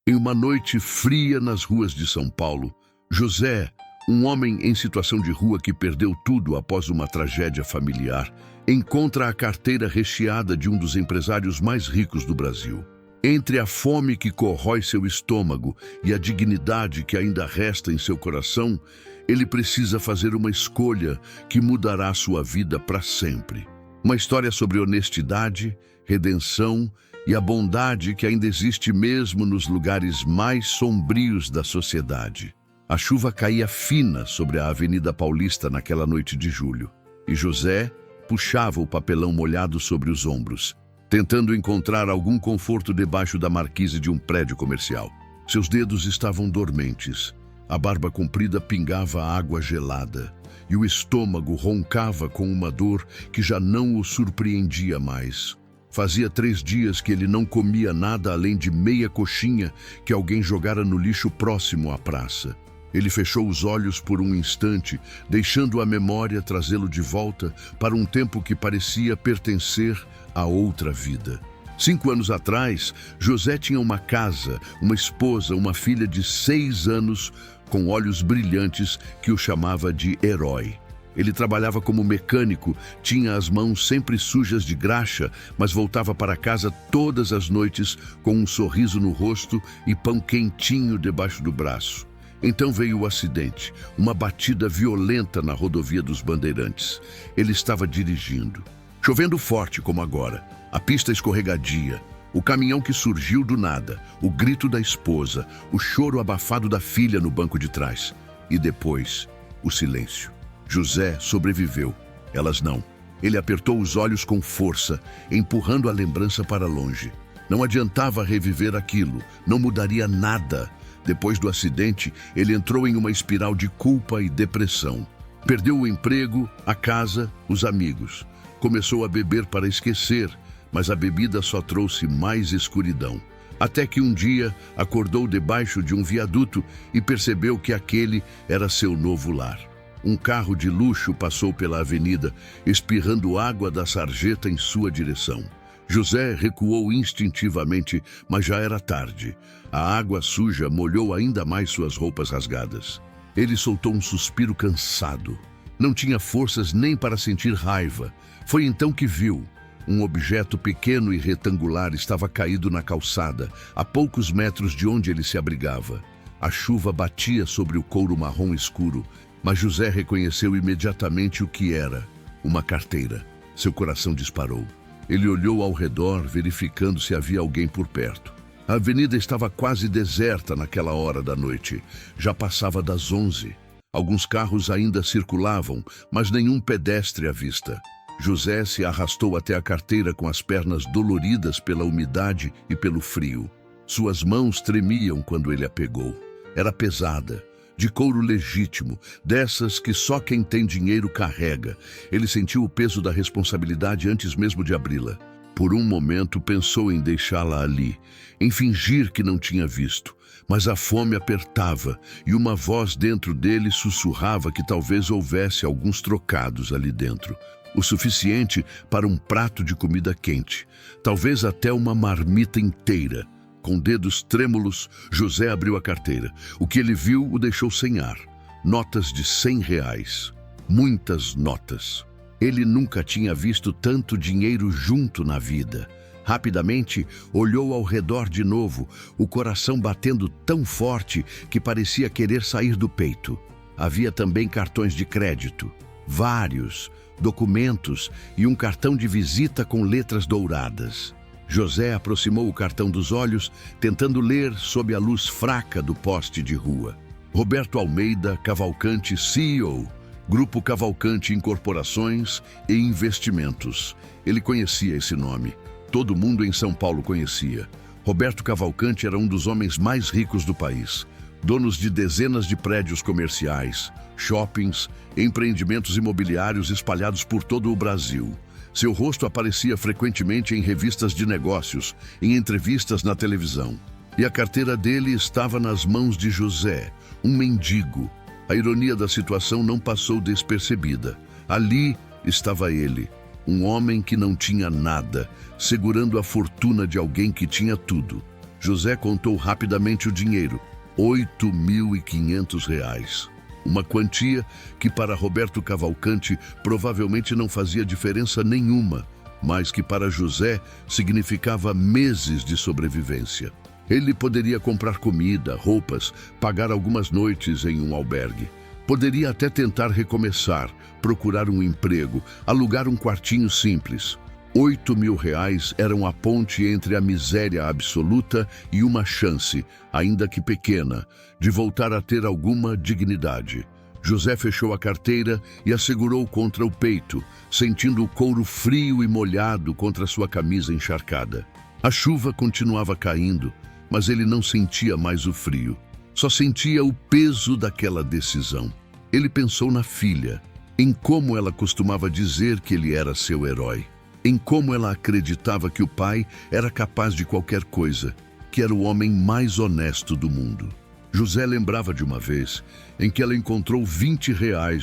Em uma noite fria nas ruas de São Paulo, José, um homem em situação de rua que perdeu tudo após uma tragédia familiar, encontra a carteira recheada de um dos empresários mais ricos do Brasil. Entre a fome que corrói seu estômago e a dignidade que ainda resta em seu coração, ele precisa fazer uma escolha que mudará sua vida para sempre. Uma história sobre honestidade, redenção e a bondade que ainda existe mesmo nos lugares mais sombrios da sociedade. A chuva caía fina sobre a Avenida Paulista naquela noite de julho, e José puxava o papelão molhado sobre os ombros, tentando encontrar algum conforto debaixo da marquise de um prédio comercial. Seus dedos estavam dormentes, a barba comprida pingava água gelada, e o estômago roncava com uma dor que já não o surpreendia mais. Fazia 3 dias que ele não comia nada além de meia coxinha que alguém jogara no lixo próximo à praça. Ele fechou os olhos por um instante, deixando a memória trazê-lo de volta para um tempo que parecia pertencer a outra vida. 5 anos atrás, José tinha uma casa, uma esposa, uma filha de 6 anos, com olhos brilhantes que o chamava de herói. Ele trabalhava como mecânico, tinha as mãos sempre sujas de graxa, mas voltava para casa todas as noites com um sorriso no rosto e pão quentinho debaixo do braço. Então veio o acidente, uma batida violenta na rodovia dos Bandeirantes. Ele estava dirigindo. Chovendo forte como agora, a pista escorregadia, o caminhão que surgiu do nada, o grito da esposa, o choro abafado da filha no banco de trás. E depois, o silêncio. José sobreviveu, elas não. Ele apertou os olhos com força, empurrando a lembrança para longe. Não adiantava reviver aquilo, não mudaria nada. Depois do acidente, ele entrou em uma espiral de culpa e depressão. Perdeu o emprego, a casa, os amigos. Começou a beber para esquecer, mas a bebida só trouxe mais escuridão. Até que um dia acordou debaixo de um viaduto e percebeu que aquele era seu novo lar. Um carro de luxo passou pela avenida, espirrando água da sarjeta em sua direção. José recuou instintivamente, mas já era tarde. A água suja molhou ainda mais suas roupas rasgadas. Ele soltou um suspiro cansado. Não tinha forças nem para sentir raiva. Foi então que viu. Um objeto pequeno e retangular estava caído na calçada, a poucos metros de onde ele se abrigava. A chuva batia sobre o couro marrom escuro, mas José reconheceu imediatamente o que era: uma carteira. Seu coração disparou. Ele olhou ao redor, verificando se havia alguém por perto. A avenida estava quase deserta naquela hora da noite. Já passava das 11. Alguns carros ainda circulavam, mas nenhum pedestre à vista. José se arrastou até a carteira com as pernas doloridas pela umidade e pelo frio. Suas mãos tremiam quando ele a pegou. Era pesada, de couro legítimo, dessas que só quem tem dinheiro carrega. Ele sentiu o peso da responsabilidade antes mesmo de abri-la. Por um momento pensou em deixá-la ali, em fingir que não tinha visto. Mas a fome apertava e uma voz dentro dele sussurrava que talvez houvesse alguns trocados ali dentro. O suficiente para um prato de comida quente, talvez até uma marmita inteira. Com dedos trêmulos, José abriu a carteira. O que ele viu o deixou sem ar. Notas de R$100. Muitas notas. Ele nunca tinha visto tanto dinheiro junto na vida. Rapidamente, olhou ao redor de novo, o coração batendo tão forte que parecia querer sair do peito. Havia também cartões de crédito. Vários, documentos e um cartão de visita com letras douradas. José aproximou o cartão dos olhos, tentando ler sob a luz fraca do poste de rua. Roberto Almeida Cavalcante, CEO, Grupo Cavalcante Incorporações e Investimentos. Ele conhecia esse nome. Todo mundo em São Paulo conhecia. Roberto Cavalcante era um dos homens mais ricos do país. Donos de dezenas de prédios comerciais, shoppings, empreendimentos imobiliários espalhados por todo o Brasil. Seu rosto aparecia frequentemente em revistas de negócios, em entrevistas na televisão. E a carteira dele estava nas mãos de José, um mendigo. A ironia da situação não passou despercebida. Ali estava ele, um homem que não tinha nada, segurando a fortuna de alguém que tinha tudo. José contou rapidamente o dinheiro, R$ 8.500. Uma quantia que para Roberto Cavalcante provavelmente não fazia diferença nenhuma, mas que para José significava meses de sobrevivência. Ele poderia comprar comida, roupas, pagar algumas noites em um albergue. Poderia até tentar recomeçar, procurar um emprego, alugar um quartinho simples. R$ 8.000 eram a ponte entre a miséria absoluta e uma chance, ainda que pequena, de voltar a ter alguma dignidade. José fechou a carteira e a segurou contra o peito, sentindo o couro frio e molhado contra sua camisa encharcada. A chuva continuava caindo, mas ele não sentia mais o frio. Só sentia o peso daquela decisão. Ele pensou na filha, em como ela costumava dizer que ele era seu herói, em como ela acreditava que o pai era capaz de qualquer coisa, que era o homem mais honesto do mundo. José lembrava de uma vez em que ela encontrou R$ 20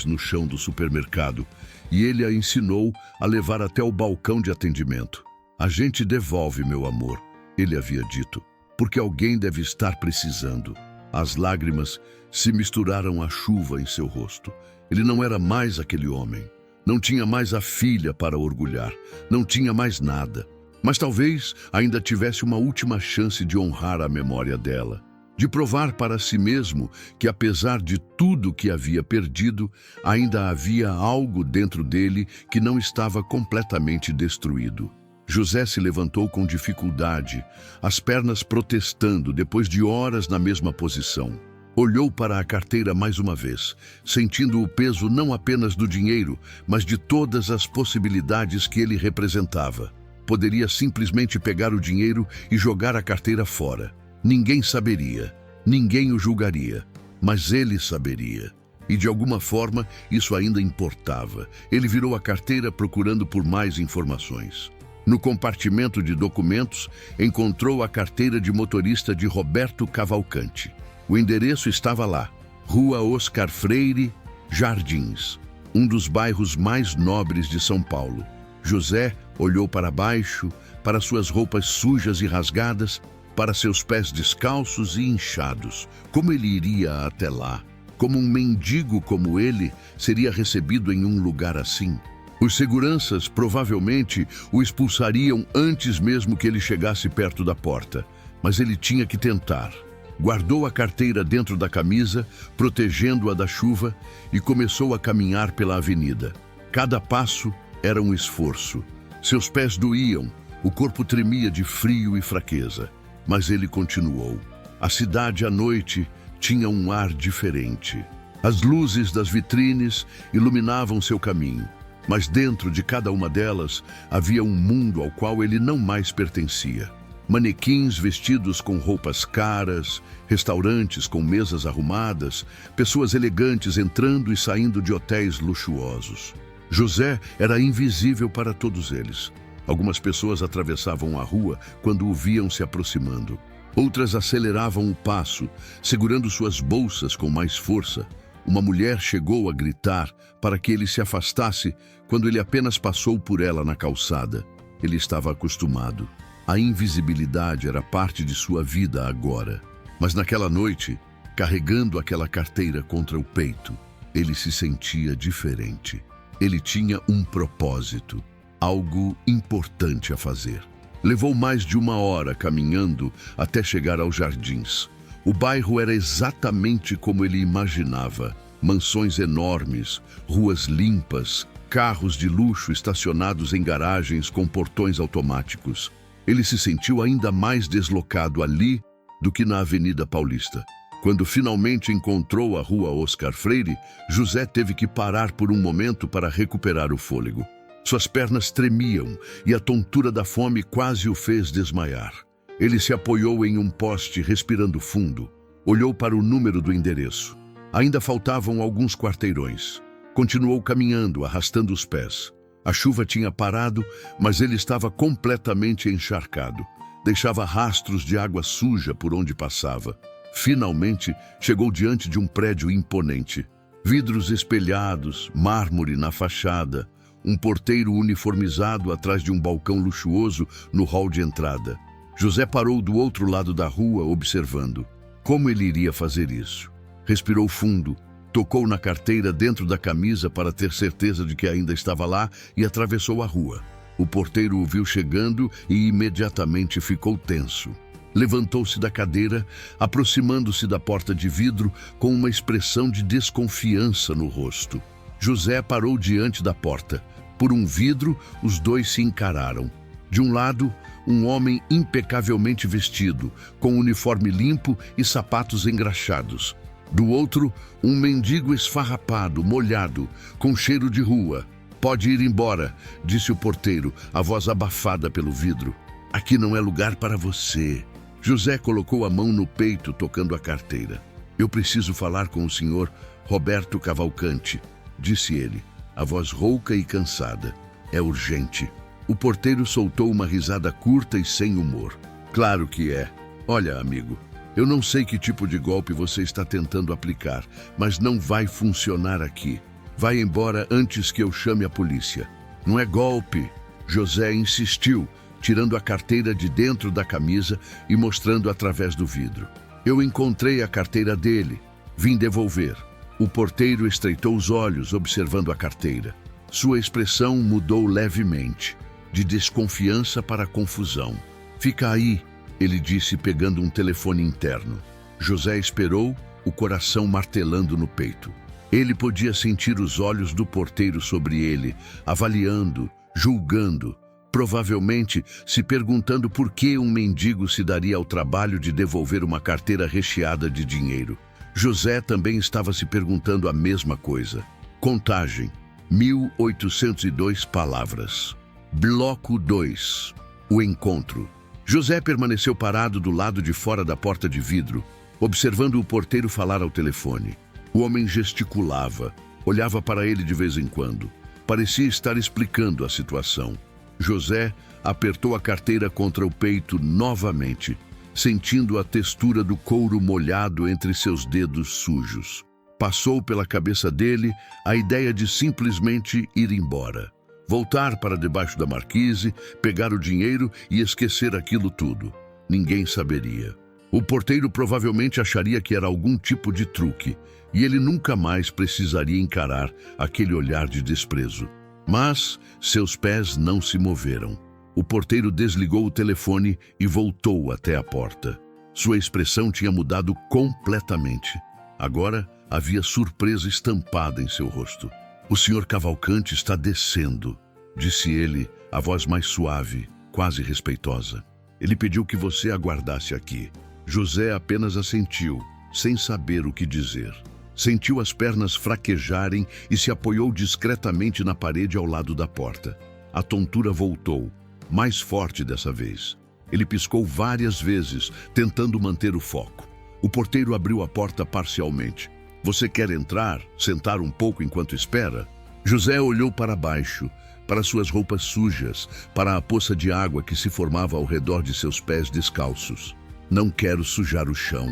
no chão do supermercado e ele a ensinou a levar até o balcão de atendimento. A gente devolve, meu amor, ele havia dito, porque alguém deve estar precisando. As lágrimas se misturaram à chuva em seu rosto. Ele não era mais aquele homem. Não tinha mais a filha para orgulhar. Não tinha mais nada. Mas talvez ainda tivesse uma última chance de honrar a memória dela. De provar para si mesmo que, apesar de tudo que havia perdido, ainda havia algo dentro dele que não estava completamente destruído. José se levantou com dificuldade, as pernas protestando depois de horas na mesma posição. Olhou para a carteira mais uma vez, sentindo o peso não apenas do dinheiro, mas de todas as possibilidades que ele representava. Poderia simplesmente pegar o dinheiro e jogar a carteira fora. Ninguém saberia, ninguém o julgaria, mas ele saberia. E de alguma forma isso ainda importava. Ele virou a carteira procurando por mais informações. No compartimento de documentos, encontrou a carteira de motorista de Roberto Cavalcante. O endereço estava lá, Rua Oscar Freire, Jardins, um dos bairros mais nobres de São Paulo. José olhou para baixo, para suas roupas sujas e rasgadas, para seus pés descalços e inchados. Como ele iria até lá? Como um mendigo como ele seria recebido em um lugar assim? Os seguranças provavelmente o expulsariam antes mesmo que ele chegasse perto da porta, mas ele tinha que tentar. Guardou a carteira dentro da camisa, protegendo-a da chuva, e começou a caminhar pela avenida. Cada passo era um esforço. Seus pés doíam, o corpo tremia de frio e fraqueza, mas ele continuou. A cidade à noite tinha um ar diferente. As luzes das vitrines iluminavam seu caminho. Mas dentro de cada uma delas havia um mundo ao qual ele não mais pertencia. Manequins vestidos com roupas caras, restaurantes com mesas arrumadas, pessoas elegantes entrando e saindo de hotéis luxuosos. José era invisível para todos eles. Algumas pessoas atravessavam a rua quando o viam se aproximando. Outras aceleravam o passo, segurando suas bolsas com mais força. Uma mulher chegou a gritar para que ele se afastasse quando ele apenas passou por ela na calçada. Ele estava acostumado. A invisibilidade era parte de sua vida agora. Mas naquela noite, carregando aquela carteira contra o peito, ele se sentia diferente. Ele tinha um propósito, algo importante a fazer. Levou mais de 1 hora caminhando até chegar aos Jardins. O bairro era exatamente como ele imaginava. Mansões enormes, ruas limpas, carros de luxo estacionados em garagens com portões automáticos. Ele se sentiu ainda mais deslocado ali do que na Avenida Paulista. Quando finalmente encontrou a Rua Oscar Freire, José teve que parar por um momento para recuperar o fôlego. Suas pernas tremiam e a tontura da fome quase o fez desmaiar. Ele se apoiou em um poste, respirando fundo. Olhou para o número do endereço. Ainda faltavam alguns quarteirões. Continuou caminhando, arrastando os pés. A chuva tinha parado, mas ele estava completamente encharcado. Deixava rastros de água suja por onde passava. Finalmente, chegou diante de um prédio imponente. Vidros espelhados, mármore na fachada, um porteiro uniformizado atrás de um balcão luxuoso no hall de entrada. José parou do outro lado da rua, observando. Como ele iria fazer isso? Respirou fundo, tocou na carteira dentro da camisa para ter certeza de que ainda estava lá e atravessou a rua. O porteiro o viu chegando e imediatamente ficou tenso. Levantou-se da cadeira, aproximando-se da porta de vidro com uma expressão de desconfiança no rosto. José parou diante da porta. Por um vidro, os dois se encararam. De um lado, um homem impecavelmente vestido, com uniforme limpo e sapatos engraxados. Do outro, um mendigo esfarrapado, molhado, com cheiro de rua. "Pode ir embora", disse o porteiro, a voz abafada pelo vidro. "Aqui não é lugar para você." José colocou a mão no peito, tocando a carteira. "Eu preciso falar com o senhor Roberto Cavalcante", disse ele, a voz rouca e cansada. "É urgente." O porteiro soltou uma risada curta e sem humor. "Claro que é. Olha, amigo, eu não sei que tipo de golpe você está tentando aplicar, mas não vai funcionar aqui. Vai embora antes que eu chame a polícia." "Não é golpe." José insistiu, tirando a carteira de dentro da camisa e mostrando através do vidro. "Eu encontrei a carteira dele. Vim devolver." O porteiro estreitou os olhos, observando a carteira. Sua expressão mudou levemente, de desconfiança para confusão. "Fica aí", ele disse, pegando um telefone interno. José esperou, o coração martelando no peito. Ele podia sentir os olhos do porteiro sobre ele, avaliando, julgando, provavelmente se perguntando por que um mendigo se daria ao trabalho de devolver uma carteira recheada de dinheiro. José também estava se perguntando a mesma coisa. Contagem: 1802 palavras. Bloco 2. O encontro. José permaneceu parado do lado de fora da porta de vidro, observando o porteiro falar ao telefone. O homem gesticulava, olhava para ele de vez em quando. Parecia estar explicando a situação. José apertou a carteira contra o peito novamente, sentindo a textura do couro molhado entre seus dedos sujos. Passou pela cabeça dele a ideia de simplesmente ir embora. Voltar para debaixo da marquise, pegar o dinheiro e esquecer aquilo tudo. Ninguém saberia. O porteiro provavelmente acharia que era algum tipo de truque, e ele nunca mais precisaria encarar aquele olhar de desprezo. Mas seus pés não se moveram. O porteiro desligou o telefone e voltou até a porta. Sua expressão tinha mudado completamente. Agora havia surpresa estampada em seu rosto. "O senhor Cavalcante está descendo", disse ele, a voz mais suave, quase respeitosa. "Ele pediu que você aguardasse aqui." José apenas assentiu, sem saber o que dizer. Sentiu as pernas fraquejarem e se apoiou discretamente na parede ao lado da porta. A tontura voltou, mais forte dessa vez. Ele piscou várias vezes, tentando manter o foco. O porteiro abriu a porta parcialmente. "Você quer entrar, sentar um pouco enquanto espera?" José olhou para baixo, para suas roupas sujas, para a poça de água que se formava ao redor de seus pés descalços. "Não quero sujar o chão",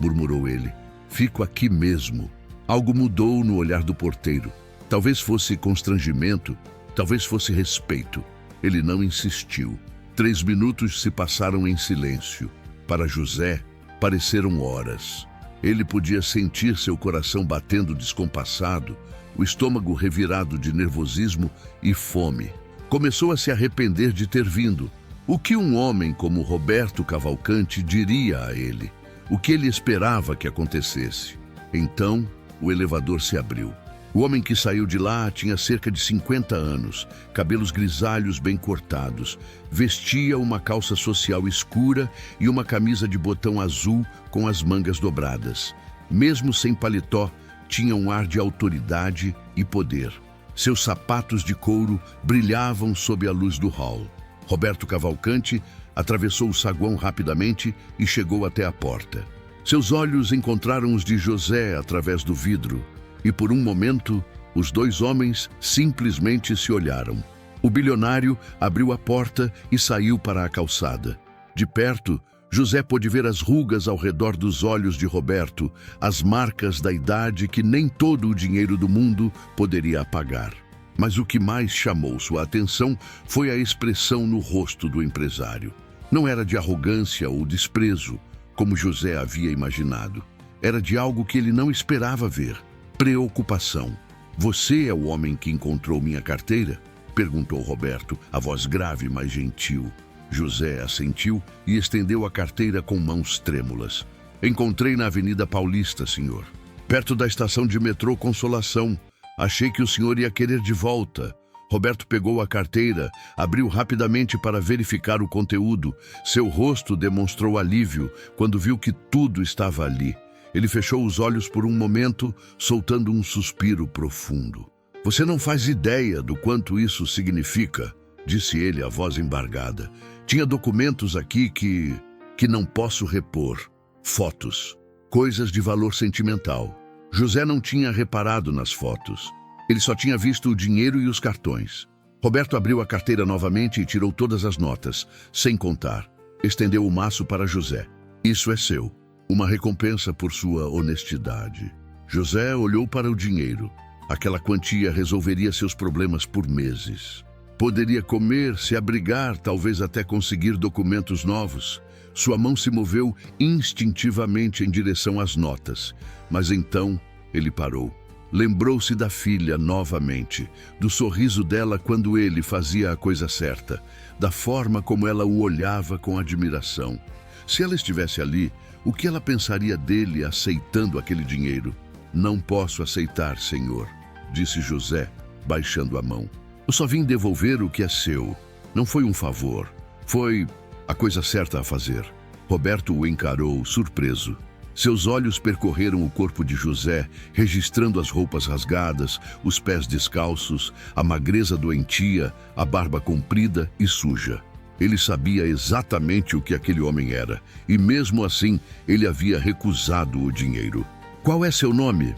murmurou ele. "Fico aqui mesmo." Algo mudou no olhar do porteiro. Talvez fosse constrangimento, talvez fosse respeito. Ele não insistiu. 3 minutos se passaram em silêncio. Para José, pareceram horas. Ele podia sentir seu coração batendo descompassado, o estômago revirado de nervosismo e fome. Começou a se arrepender de ter vindo. O que um homem como Roberto Cavalcante diria a ele? O que ele esperava que acontecesse? Então, o elevador se abriu. O homem que saiu de lá tinha cerca de 50 anos, cabelos grisalhos bem cortados, vestia uma calça social escura e uma camisa de botão azul com as mangas dobradas. Mesmo sem paletó, tinha um ar de autoridade e poder. Seus sapatos de couro brilhavam sob a luz do hall. Roberto Cavalcante atravessou o saguão rapidamente e chegou até a porta. Seus olhos encontraram os de José através do vidro, e por um momento, os dois homens simplesmente se olharam. O bilionário abriu a porta e saiu para a calçada. De perto, José pôde ver as rugas ao redor dos olhos de Roberto, as marcas da idade que nem todo o dinheiro do mundo poderia apagar. Mas o que mais chamou sua atenção foi a expressão no rosto do empresário. Não era de arrogância ou desprezo, como José havia imaginado. Era de algo que ele não esperava ver. Preocupação. Você é o homem que encontrou minha carteira? Perguntou Roberto, a voz grave, mas gentil. José assentiu e estendeu a carteira com mãos trêmulas. Encontrei na Avenida Paulista, senhor. Perto da estação de metrô Consolação. Achei que o senhor ia querer de volta. Roberto pegou a carteira, abriu rapidamente para verificar o conteúdo. Seu rosto demonstrou alívio quando viu que tudo estava ali. Ele fechou os olhos por um momento, soltando um suspiro profundo. Você não faz ideia do quanto isso significa, disse ele, a voz embargada. Tinha documentos aqui que não posso repor. Fotos. Coisas de valor sentimental. José não tinha reparado nas fotos. Ele só tinha visto o dinheiro e os cartões. Roberto abriu a carteira novamente e tirou todas as notas, sem contar. Estendeu o maço para José. Isso é seu. Uma recompensa por sua honestidade. José olhou para o dinheiro. Aquela quantia resolveria seus problemas por meses. Poderia comer, se abrigar, talvez até conseguir documentos novos. Sua mão se moveu instintivamente em direção às notas. Mas então ele parou. Lembrou-se da filha novamente, do sorriso dela quando ele fazia a coisa certa, da forma como ela o olhava com admiração. Se ela estivesse ali, o que ela pensaria dele aceitando aquele dinheiro? Não posso aceitar, senhor, disse José, baixando a mão. Eu só vim devolver o que é seu. Não foi um favor. Foi a coisa certa a fazer. Roberto o encarou, surpreso. Seus olhos percorreram o corpo de José, registrando as roupas rasgadas, os pés descalços, a magreza doentia, a barba comprida e suja. Ele sabia exatamente o que aquele homem era, e mesmo assim ele havia recusado o dinheiro. Qual é seu nome?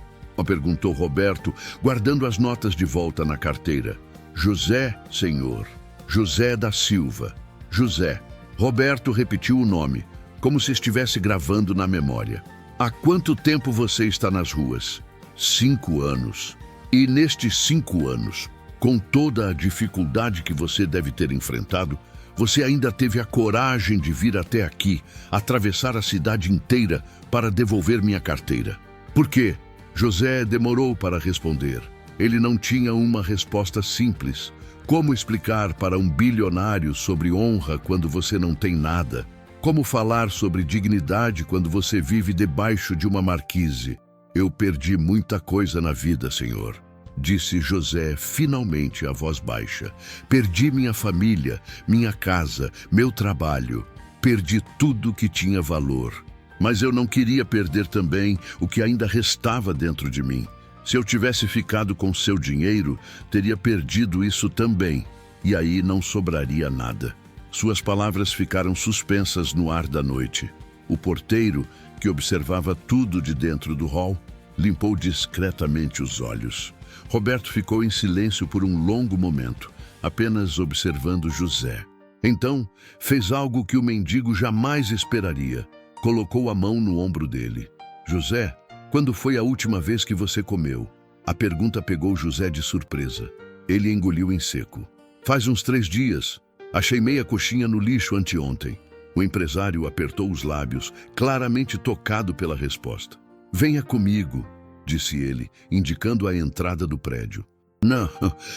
Perguntou Roberto, guardando as notas de volta na carteira. José, senhor. José da Silva. José. Roberto repetiu o nome, como se estivesse gravando na memória. Há quanto tempo você está nas ruas? 5 anos. E nestes 5 anos, com toda a dificuldade que você deve ter enfrentado, você ainda teve a coragem de vir até aqui, atravessar a cidade inteira para devolver minha carteira. Por quê? José demorou para responder. Ele não tinha uma resposta simples. Como explicar para um bilionário sobre honra quando você não tem nada? Como falar sobre dignidade quando você vive debaixo de uma marquise? Eu perdi muita coisa na vida, senhor, disse José finalmente a voz baixa. Perdi minha família, minha casa, meu trabalho. Perdi tudo que tinha valor. Mas eu não queria perder também o que ainda restava dentro de mim. Se eu tivesse ficado com seu dinheiro, teria perdido isso também, e aí não sobraria nada. Suas palavras ficaram suspensas no ar da noite. O porteiro, que observava tudo de dentro do hall, limpou discretamente os olhos. Roberto ficou em silêncio por um longo momento, apenas observando José. Então, fez algo que o mendigo jamais esperaria. Colocou a mão no ombro dele. José, quando foi a última vez que você comeu? A pergunta pegou José de surpresa. Ele engoliu em seco. Faz uns 3 dias. Achei meia coxinha no lixo anteontem. O empresário apertou os lábios, claramente tocado pela resposta. Venha comigo, disse ele, indicando a entrada do prédio. Não,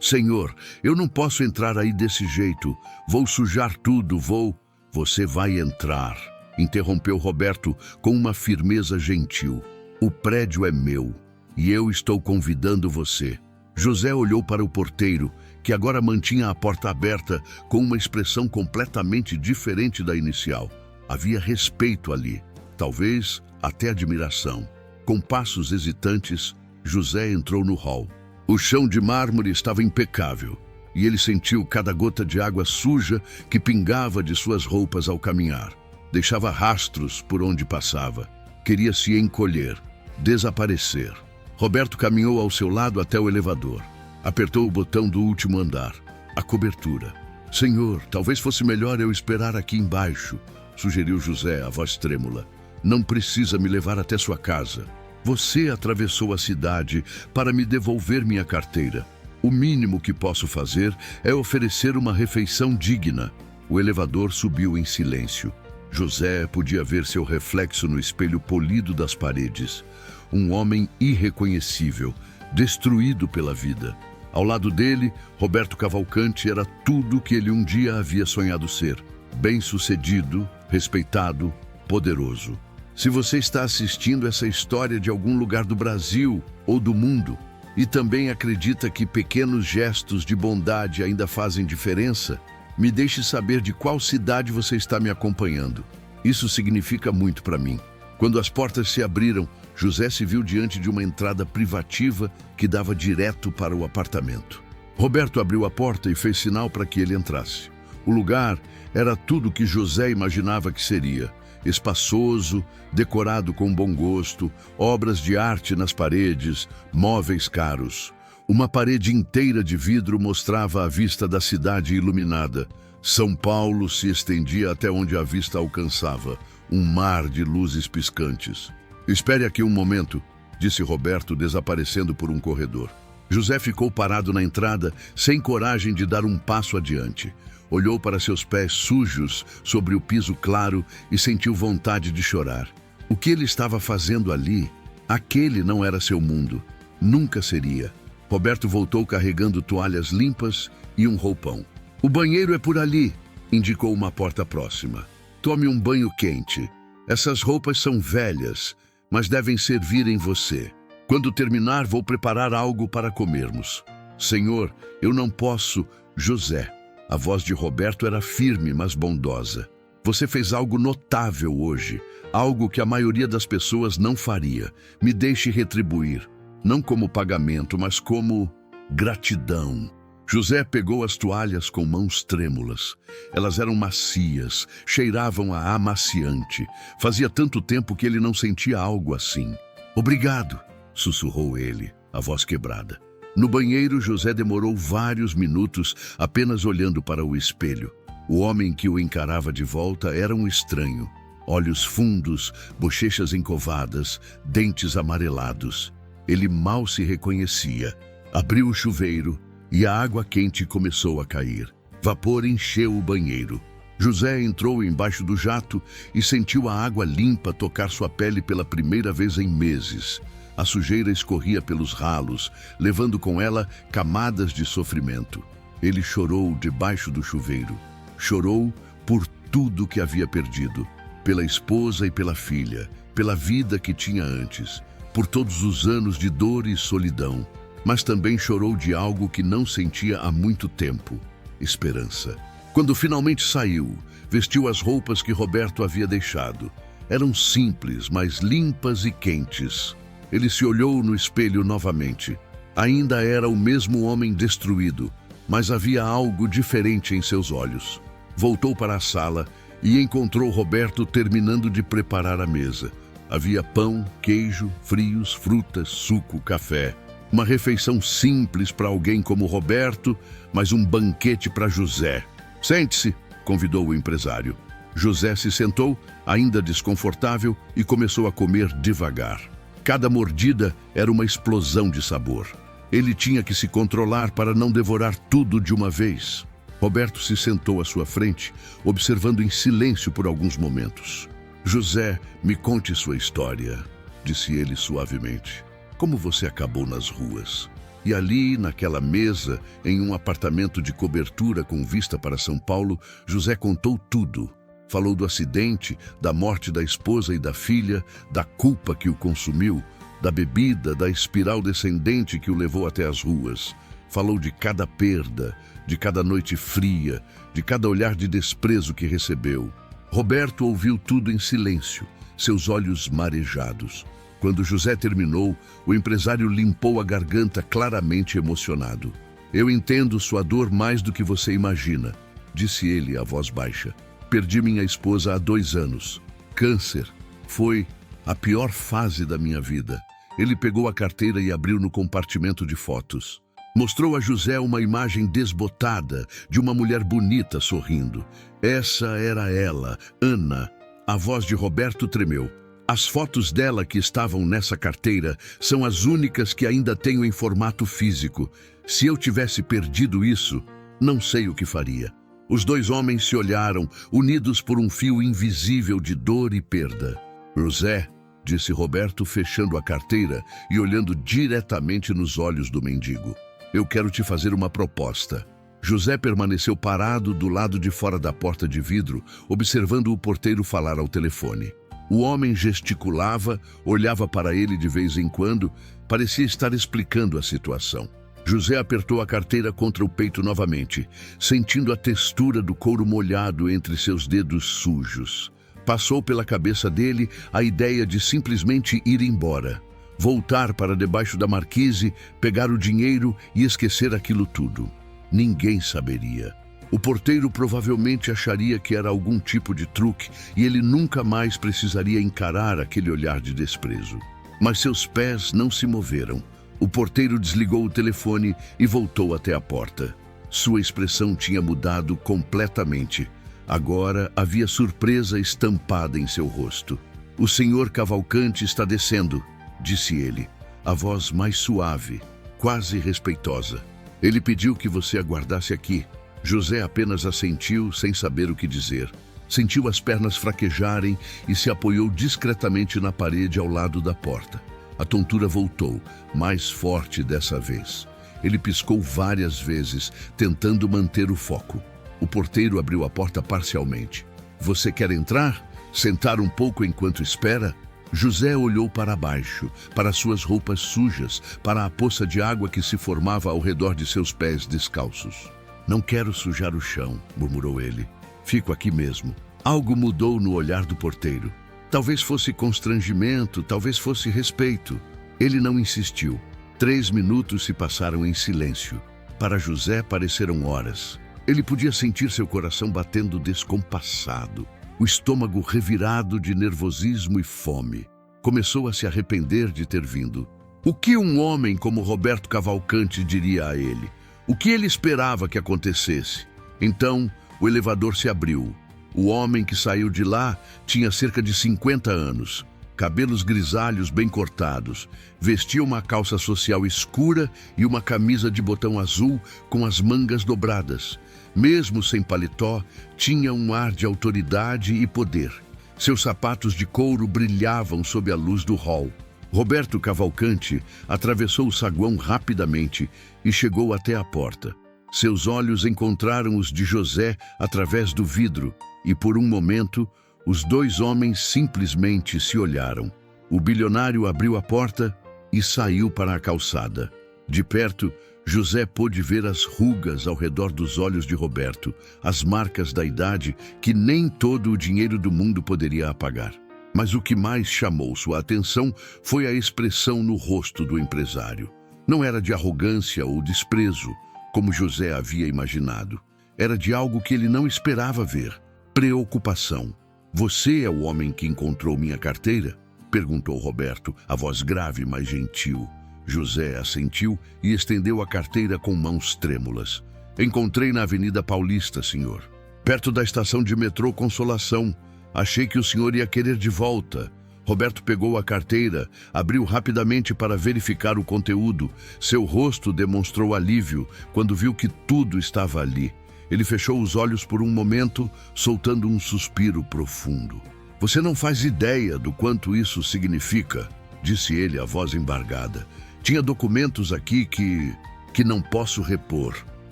senhor, eu não posso entrar aí desse jeito. Vou sujar tudo, vou... Você vai entrar, interrompeu Roberto com uma firmeza gentil. O prédio é meu e eu estou convidando você. José olhou para o porteiro, que agora mantinha a porta aberta com uma expressão completamente diferente da inicial. Havia respeito ali, talvez até admiração. Com passos hesitantes, José entrou no hall. O chão de mármore estava impecável e ele sentiu cada gota de água suja que pingava de suas roupas ao caminhar. Deixava rastros por onde passava. Queria se encolher, desaparecer. Roberto caminhou ao seu lado até o elevador. Apertou o botão do último andar. A cobertura. Senhor, talvez fosse melhor eu esperar aqui embaixo, sugeriu José, a voz trêmula. Não precisa me levar até sua casa. Você atravessou a cidade para me devolver minha carteira. O mínimo que posso fazer é oferecer uma refeição digna. O elevador subiu em silêncio. José podia ver seu reflexo no espelho polido das paredes. Um homem irreconhecível, destruído pela vida. Ao lado dele, Roberto Cavalcante era tudo o que ele um dia havia sonhado ser. Bem-sucedido, respeitado, poderoso. Se você está assistindo essa história de algum lugar do Brasil ou do mundo e também acredita que pequenos gestos de bondade ainda fazem diferença, me deixe saber de qual cidade você está me acompanhando. Isso significa muito para mim. Quando as portas se abriram, José se viu diante de uma entrada privativa que dava direto para o apartamento. Roberto abriu a porta e fez sinal para que ele entrasse. O lugar era tudo o que José imaginava que seria. Espaçoso, decorado com bom gosto, obras de arte nas paredes, móveis caros. Uma parede inteira de vidro mostrava a vista da cidade iluminada. São Paulo se estendia até onde a vista alcançava, um mar de luzes piscantes. Espere aqui um momento, disse Roberto, desaparecendo por um corredor. José ficou parado na entrada, sem coragem de dar um passo adiante. Olhou para seus pés sujos sobre o piso claro e sentiu vontade de chorar. O que ele estava fazendo ali? Aquele não era seu mundo. Nunca seria. Roberto voltou carregando toalhas limpas e um roupão. O banheiro é por ali, indicou uma porta próxima. Tome um banho quente. Essas roupas são velhas, mas devem servir em você. Quando terminar, vou preparar algo para comermos. Senhor, eu não posso... José. A voz de Roberto era firme, mas bondosa. Você fez algo notável hoje, algo que a maioria das pessoas não faria. Me deixe retribuir, não como pagamento, mas como gratidão. José pegou as toalhas com mãos trêmulas. Elas eram macias, cheiravam a amaciante. Fazia tanto tempo que ele não sentia algo assim. Obrigado, sussurrou ele, a voz quebrada. No banheiro, José demorou vários minutos apenas olhando para o espelho. O homem que o encarava de volta era um estranho. Olhos fundos, bochechas encovadas, dentes amarelados. Ele mal se reconhecia. Abriu o chuveiro e a água quente começou a cair. Vapor encheu o banheiro. José entrou embaixo do jato e sentiu a água limpa tocar sua pele pela primeira vez em meses. A sujeira escorria pelos ralos, levando com ela camadas de sofrimento. Ele chorou debaixo do chuveiro. Chorou por tudo que havia perdido. Pela esposa e pela filha, pela vida que tinha antes, por todos os anos de dor e solidão. Mas também chorou de algo que não sentia há muito tempo: esperança. Quando finalmente saiu, vestiu as roupas que Roberto havia deixado. Eram simples, mas limpas e quentes. Ele se olhou no espelho novamente. Ainda era o mesmo homem destruído, mas havia algo diferente em seus olhos. Voltou para a sala e encontrou Roberto terminando de preparar a mesa. Havia pão, queijo, frios, frutas, suco, café. Uma refeição simples para alguém como Roberto, mas um banquete para José. Sente-se, convidou o empresário. José se sentou, ainda desconfortável, e começou a comer devagar. Cada mordida era uma explosão de sabor. Ele tinha que se controlar para não devorar tudo de uma vez. Roberto se sentou à sua frente, observando em silêncio por alguns momentos. José, me conte sua história, disse ele suavemente. Como você acabou nas ruas? E ali, naquela mesa, em um apartamento de cobertura com vista para São Paulo, José contou tudo. Falou do acidente, da morte da esposa e da filha, da culpa que o consumiu, da bebida, da espiral descendente que o levou até as ruas. Falou de cada perda, de cada noite fria, de cada olhar de desprezo que recebeu. Roberto ouviu tudo em silêncio, seus olhos marejados. Quando José terminou, o empresário limpou a garganta, claramente emocionado. Eu entendo sua dor mais do que você imagina, disse ele, a voz baixa. Perdi minha esposa há 2 anos. Câncer. Foi a pior fase da minha vida. Ele pegou a carteira e abriu no compartimento de fotos. Mostrou a José uma imagem desbotada de uma mulher bonita sorrindo. Essa era ela, Ana. A voz de Roberto tremeu. As fotos dela que estavam nessa carteira são as únicas que ainda tenho em formato físico. Se eu tivesse perdido isso, não sei o que faria. Os dois homens se olharam, unidos por um fio invisível de dor e perda. José, disse Roberto, fechando a carteira e olhando diretamente nos olhos do mendigo. Eu quero te fazer uma proposta. José permaneceu parado do lado de fora da porta de vidro, observando o porteiro falar ao telefone. O homem gesticulava, olhava para ele de vez em quando, parecia estar explicando a situação. José apertou a carteira contra o peito novamente, sentindo a textura do couro molhado entre seus dedos sujos. Passou pela cabeça dele a ideia de simplesmente ir embora, voltar para debaixo da marquise, pegar o dinheiro e esquecer aquilo tudo. Ninguém saberia. O porteiro provavelmente acharia que era algum tipo de truque e ele nunca mais precisaria encarar aquele olhar de desprezo. Mas seus pés não se moveram. O porteiro desligou o telefone e voltou até a porta. Sua expressão tinha mudado completamente. Agora havia surpresa estampada em seu rosto. "O senhor Cavalcante está descendo", disse ele, a voz mais suave, quase respeitosa. "Ele pediu que você aguardasse aqui." José apenas assentiu, sem saber o que dizer. Sentiu as pernas fraquejarem e se apoiou discretamente na parede ao lado da porta. A tontura voltou, mais forte dessa vez. Ele piscou várias vezes, tentando manter o foco. O porteiro abriu a porta parcialmente. "Você quer entrar? Sentar um pouco enquanto espera?" José olhou para baixo, para suas roupas sujas, para a poça de água que se formava ao redor de seus pés descalços. "Não quero sujar o chão", murmurou ele. "Fico aqui mesmo." Algo mudou no olhar do porteiro. Talvez fosse constrangimento, talvez fosse respeito. Ele não insistiu. 3 minutos se passaram em silêncio. Para José pareceram horas. Ele podia sentir seu coração batendo descompassado, o estômago revirado de nervosismo e fome. Começou a se arrepender de ter vindo. O que um homem como Roberto Cavalcante diria a ele? O que ele esperava que acontecesse? Então, o elevador se abriu. O homem que saiu de lá tinha cerca de 50 anos, cabelos grisalhos bem cortados, vestia uma calça social escura e uma camisa de botão azul com as mangas dobradas. Mesmo sem paletó, tinha um ar de autoridade e poder. Seus sapatos de couro brilhavam sob a luz do hall. Roberto Cavalcante atravessou o saguão rapidamente e chegou até a porta. Seus olhos encontraram os de José através do vidro e, por um momento, os dois homens simplesmente se olharam. O bilionário abriu a porta e saiu para a calçada. De perto, José pôde ver as rugas ao redor dos olhos de Roberto, as marcas da idade que nem todo o dinheiro do mundo poderia apagar. Mas o que mais chamou sua atenção foi a expressão no rosto do empresário. Não era de arrogância ou desprezo, como José havia imaginado. Era de algo que ele não esperava ver: preocupação. "Você é o homem que encontrou minha carteira?" perguntou Roberto, a voz grave, mas gentil. José assentiu e estendeu a carteira com mãos trêmulas. "Encontrei na Avenida Paulista, senhor. Perto da estação de metrô Consolação. Achei que o senhor ia querer de volta." Roberto pegou a carteira, abriu rapidamente para verificar o conteúdo. Seu rosto demonstrou alívio quando viu que tudo estava ali. Ele fechou os olhos por um momento, soltando um suspiro profundo. "Você não faz ideia do quanto isso significa", disse ele, a voz embargada. "Tinha documentos aqui que não posso repor.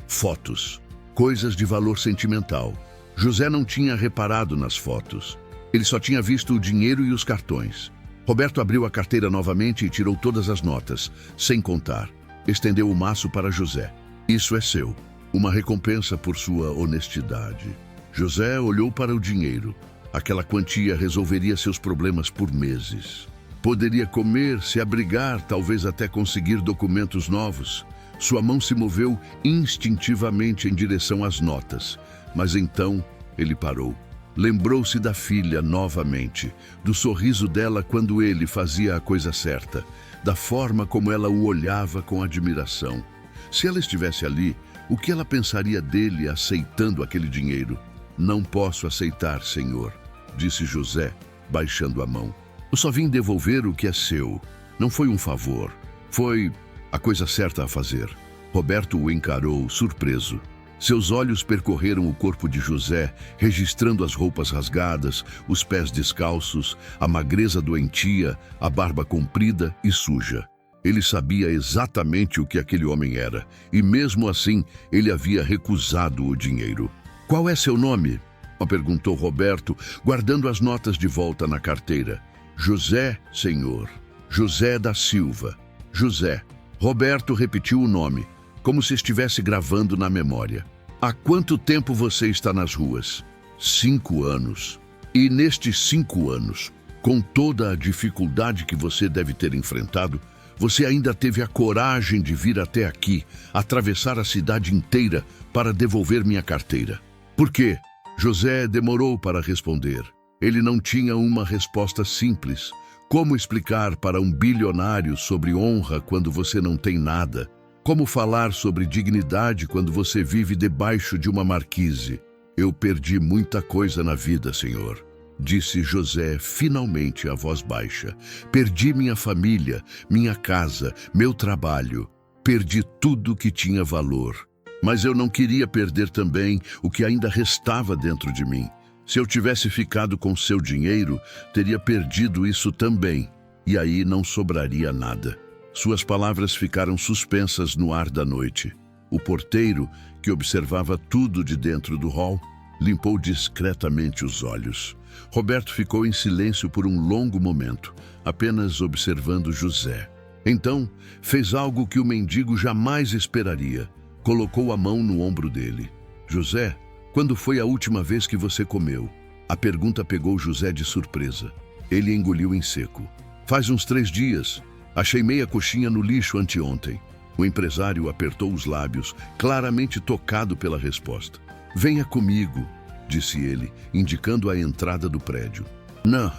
Fotos, coisas de valor sentimental." José não tinha reparado nas fotos. Ele só tinha visto o dinheiro e os cartões. Roberto abriu a carteira novamente e tirou todas as notas, sem contar. Estendeu o maço para José. "Isso é seu. Uma recompensa por sua honestidade." José olhou para o dinheiro. Aquela quantia resolveria seus problemas por meses. Poderia comer, se abrigar, talvez até conseguir documentos novos. Sua mão se moveu instintivamente em direção às notas. Mas então ele parou. Lembrou-se da filha novamente, do sorriso dela quando ele fazia a coisa certa, da forma como ela o olhava com admiração. Se ela estivesse ali, o que ela pensaria dele aceitando aquele dinheiro? "Não posso aceitar, senhor", disse José, baixando a mão. "Eu só vim devolver o que é seu. Não foi um favor. Foi a coisa certa a fazer." Roberto o encarou, surpreso. Seus olhos percorreram o corpo de José, registrando as roupas rasgadas, os pés descalços, a magreza doentia, a barba comprida e suja. Ele sabia exatamente o que aquele homem era, e mesmo assim ele havia recusado o dinheiro. "Qual é seu nome?" perguntou Roberto, guardando as notas de volta na carteira. "José, senhor. José da Silva." "José." Roberto repetiu o nome, como se estivesse gravando na memória. "Há quanto tempo você está nas ruas?" 5 anos. "E nestes 5 anos, com toda a dificuldade que você deve ter enfrentado, você ainda teve a coragem de vir até aqui, atravessar a cidade inteira para devolver minha carteira. Por quê?" José demorou para responder. Ele não tinha uma resposta simples. Como explicar para um bilionário sobre honra quando você não tem nada? Como falar sobre dignidade quando você vive debaixo de uma marquise? "Eu perdi muita coisa na vida, senhor", disse José finalmente a voz baixa. "Perdi minha família, minha casa, meu trabalho. Perdi tudo que tinha valor. Mas eu não queria perder também o que ainda restava dentro de mim. Se eu tivesse ficado com seu dinheiro, teria perdido isso também, e aí não sobraria nada." Suas palavras ficaram suspensas no ar da noite. O porteiro, que observava tudo de dentro do hall, limpou discretamente os olhos. Roberto ficou em silêncio por um longo momento, apenas observando José. Então, fez algo que o mendigo jamais esperaria. Colocou a mão no ombro dele. "José, quando foi a última vez que você comeu?" A pergunta pegou José de surpresa. Ele engoliu em seco. "Faz uns 3 dias. Achei meia coxinha no lixo anteontem." O empresário apertou os lábios, claramente tocado pela resposta. "Venha comigo", disse ele, indicando a entrada do prédio. "Não,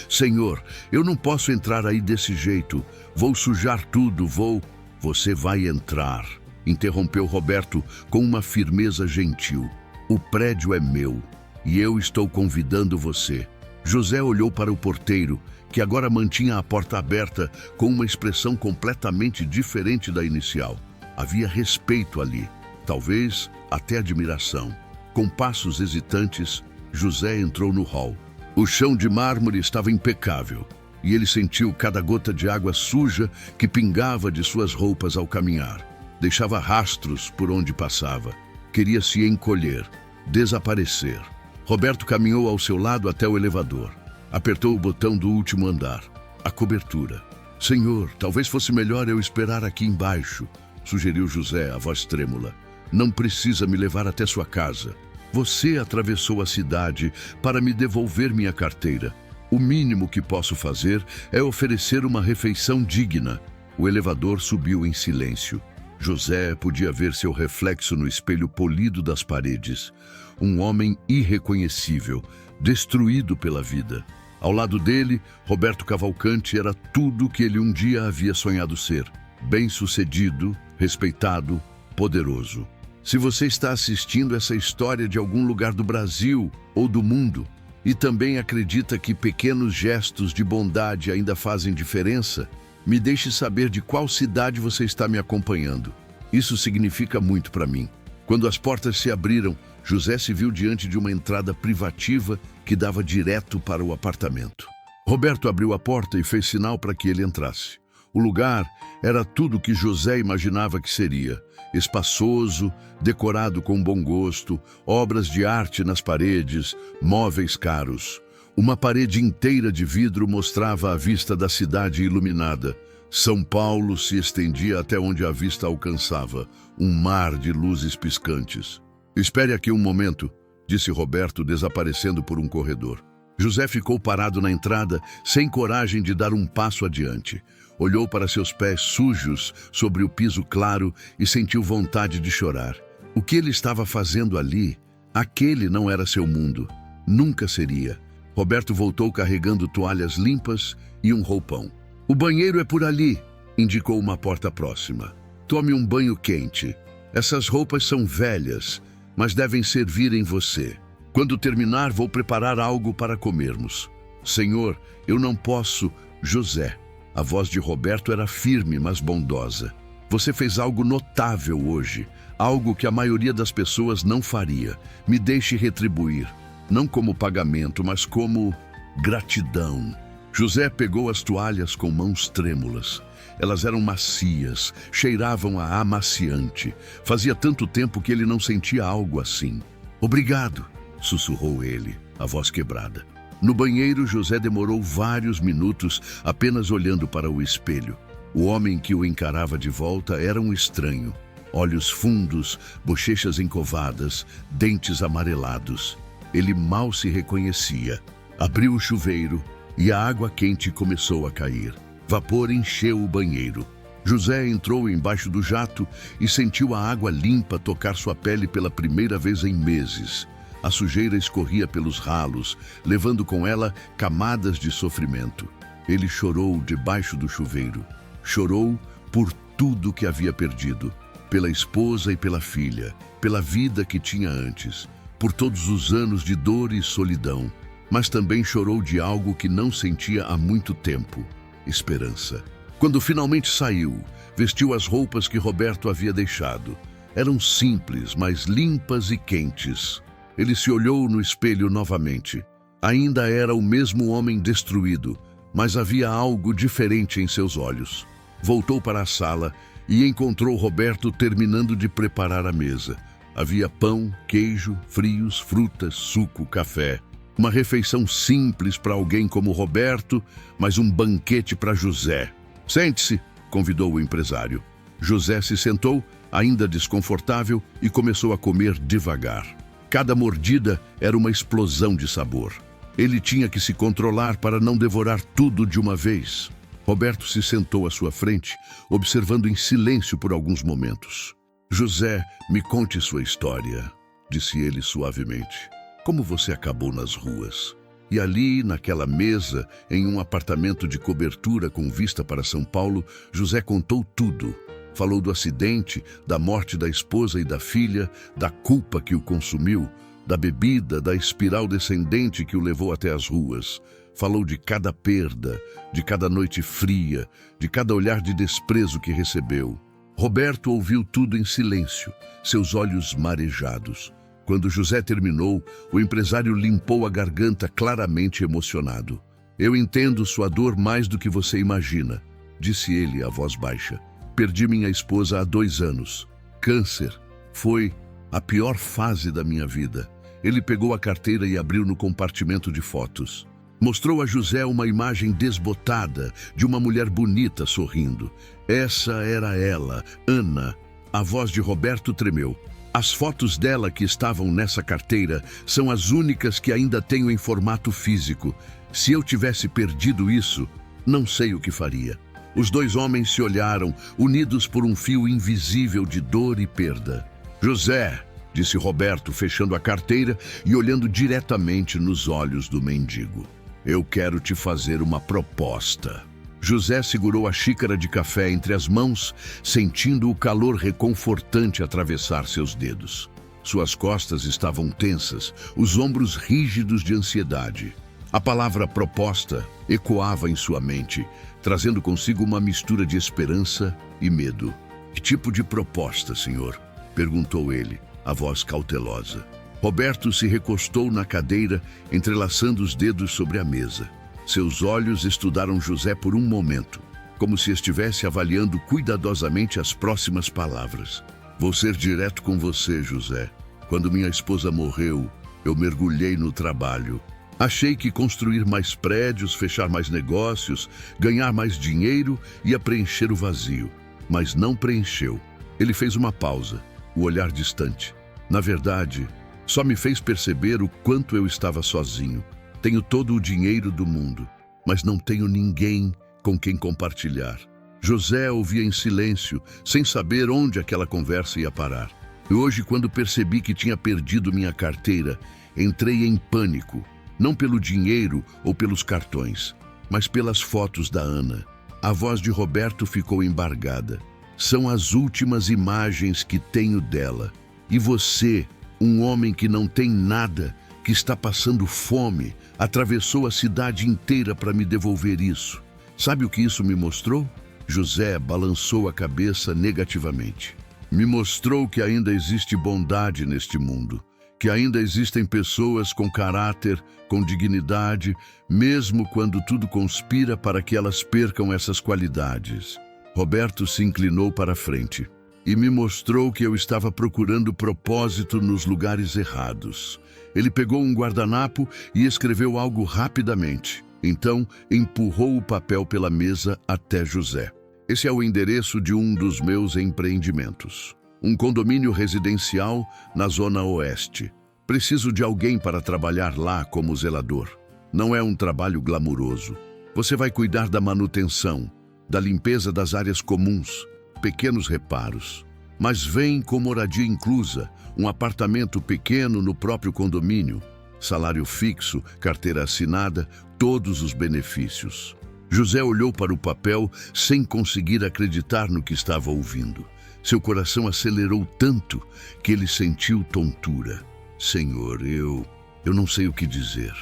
senhor, eu não posso entrar aí desse jeito. Vou sujar tudo, vou..." "Você vai entrar", interrompeu Roberto com uma firmeza gentil. "O prédio é meu e eu estou convidando você." José olhou para o porteiro, que agora mantinha a porta aberta com uma expressão completamente diferente da inicial. Havia respeito ali, talvez até admiração. Com passos hesitantes, José entrou no hall. O chão de mármore estava impecável e ele sentiu cada gota de água suja que pingava de suas roupas ao caminhar. Deixava rastros por onde passava. Queria se encolher, desaparecer. Roberto caminhou ao seu lado até o elevador. Apertou o botão do último andar. A cobertura. "Senhor, talvez fosse melhor eu esperar aqui embaixo", sugeriu José, a voz trêmula. "Não precisa me levar até sua casa. Você atravessou a cidade para me devolver minha carteira. O mínimo que posso fazer é oferecer uma refeição digna." O elevador subiu em silêncio. José podia ver seu reflexo no espelho polido das paredes. Um homem irreconhecível, destruído pela vida. Ao lado dele, Roberto Cavalcante era tudo o que ele um dia havia sonhado ser. Bem-sucedido, respeitado, poderoso. Se você está assistindo essa história de algum lugar do Brasil ou do mundo e também acredita que pequenos gestos de bondade ainda fazem diferença, me deixe saber de qual cidade você está me acompanhando. Isso significa muito para mim. Quando as portas se abriram, José se viu diante de uma entrada privativa que dava direto para o apartamento. Roberto abriu a porta e fez sinal para que ele entrasse. O lugar era tudo o que José imaginava que seria. Espaçoso, decorado com bom gosto, obras de arte nas paredes, móveis caros. Uma parede inteira de vidro mostrava a vista da cidade iluminada. São Paulo se estendia até onde a vista alcançava, um mar de luzes piscantes. "Espere aqui um momento", disse Roberto, desaparecendo por um corredor. José ficou parado na entrada, sem coragem de dar um passo adiante. Olhou para seus pés sujos sobre o piso claro e sentiu vontade de chorar. O que ele estava fazendo ali? Aquele não era seu mundo. Nunca seria. Roberto voltou carregando toalhas limpas e um roupão. "O banheiro é por ali", indicou uma porta próxima. "Tome um banho quente. Essas roupas são velhas, mas devem servir em você. Quando terminar, vou preparar algo para comermos." "Senhor, eu não posso..." "José." A voz de Roberto era firme, mas bondosa. Você fez algo notável hoje, algo que a maioria das pessoas não faria. Me deixe retribuir, não como pagamento, mas como gratidão. José pegou as toalhas com mãos trêmulas. Elas eram macias, cheiravam a amaciante. Fazia tanto tempo que ele não sentia algo assim. Obrigado, sussurrou ele, a voz quebrada. No banheiro, José demorou vários minutos apenas olhando para o espelho. O homem que o encarava de volta era um estranho. Olhos fundos, bochechas encovadas, dentes amarelados. Ele mal se reconhecia. Abriu o chuveiro e a água quente começou a cair. Vapor encheu o banheiro. José entrou embaixo do jato e sentiu a água limpa tocar sua pele pela primeira vez em meses. A sujeira escorria pelos ralos, levando com ela camadas de sofrimento. Ele chorou debaixo do chuveiro. Chorou por tudo que havia perdido. Pela esposa e pela filha, pela vida que tinha antes, por todos os anos de dor e solidão. Mas também chorou de algo que não sentia há muito tempo: esperança. Quando finalmente saiu, vestiu as roupas que Roberto havia deixado. Eram simples, mas limpas e quentes. Ele se olhou no espelho novamente. Ainda era o mesmo homem destruído, mas havia algo diferente em seus olhos. Voltou para a sala e encontrou Roberto terminando de preparar a mesa. Havia pão, queijo, frios, frutas, suco, café. Uma refeição simples para alguém como Roberto, mas um banquete para José. Sente-se, convidou o empresário. José se sentou, ainda desconfortável, e começou a comer devagar. Cada mordida era uma explosão de sabor. Ele tinha que se controlar para não devorar tudo de uma vez. Roberto se sentou à sua frente, observando em silêncio por alguns momentos. José, me conte sua história, disse ele suavemente. Como você acabou nas ruas? E ali, naquela mesa, em um apartamento de cobertura com vista para São Paulo, José contou tudo. Falou do acidente, da morte da esposa e da filha, da culpa que o consumiu, da bebida, da espiral descendente que o levou até as ruas. Falou de cada perda, de cada noite fria, de cada olhar de desprezo que recebeu. Roberto ouviu tudo em silêncio, seus olhos marejados. Quando José terminou, o empresário limpou a garganta, claramente emocionado. Eu entendo sua dor mais do que você imagina, disse ele, a voz baixa. Perdi minha esposa há 2 anos. Câncer. Foi a pior fase da minha vida. Ele pegou a carteira e abriu no compartimento de fotos. Mostrou a José uma imagem desbotada de uma mulher bonita sorrindo. Essa era ela, Ana. A voz de Roberto tremeu. As fotos dela que estavam nessa carteira são as únicas que ainda tenho em formato físico. Se eu tivesse perdido isso, não sei o que faria. Os 2 homens se olharam, unidos por um fio invisível de dor e perda. José, disse Roberto, fechando a carteira e olhando diretamente nos olhos do mendigo. Eu quero te fazer uma proposta. José segurou a xícara de café entre as mãos, sentindo o calor reconfortante atravessar seus dedos. Suas costas estavam tensas, os ombros rígidos de ansiedade. A palavra proposta ecoava em sua mente, trazendo consigo uma mistura de esperança e medo. Que tipo de proposta, senhor? Perguntou ele, a voz cautelosa. Roberto se recostou na cadeira, entrelaçando os dedos sobre a mesa. Seus olhos estudaram José por um momento, como se estivesse avaliando cuidadosamente as próximas palavras. Vou ser direto com você, José. Quando minha esposa morreu, eu mergulhei no trabalho. Achei que construir mais prédios, fechar mais negócios, ganhar mais dinheiro ia preencher o vazio. Mas não preencheu. Ele fez uma pausa, o olhar distante. Na verdade, só me fez perceber o quanto eu estava sozinho. Tenho todo o dinheiro do mundo, mas não tenho ninguém com quem compartilhar. José ouvia em silêncio, sem saber onde aquela conversa ia parar. E hoje, quando percebi que tinha perdido minha carteira, entrei em pânico, não pelo dinheiro ou pelos cartões, mas pelas fotos da Ana. A voz de Roberto ficou embargada. São as últimas imagens que tenho dela. E você, um homem que não tem nada, que está passando fome, atravessou a cidade inteira para me devolver isso. Sabe o que isso me mostrou? José balançou a cabeça negativamente. Me mostrou que ainda existe bondade neste mundo, que ainda existem pessoas com caráter, com dignidade, mesmo quando tudo conspira para que elas percam essas qualidades. Roberto se inclinou para a frente e me mostrou que eu estava procurando propósito nos lugares errados. Ele pegou um guardanapo e escreveu algo rapidamente. Então, empurrou o papel pela mesa até José. Esse é o endereço de um dos meus empreendimentos. Um condomínio residencial na Zona Oeste. Preciso de alguém para trabalhar lá como zelador. Não é um trabalho glamuroso. Você vai cuidar da manutenção, da limpeza das áreas comuns, pequenos reparos. Mas vem com moradia inclusa, um apartamento pequeno no próprio condomínio, salário fixo, carteira assinada, todos os benefícios. José olhou para o papel sem conseguir acreditar no que estava ouvindo. Seu coração acelerou tanto que ele sentiu tontura. Senhor, eu não sei o que dizer.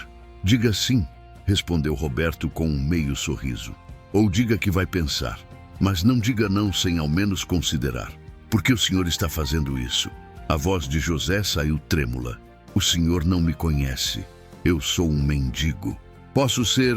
Diga sim, respondeu Roberto com um meio sorriso. Ou diga que vai pensar, mas não diga não sem ao menos considerar. Por que o senhor está fazendo isso? A voz de José saiu trêmula. O senhor não me conhece. Eu sou um mendigo. Posso ser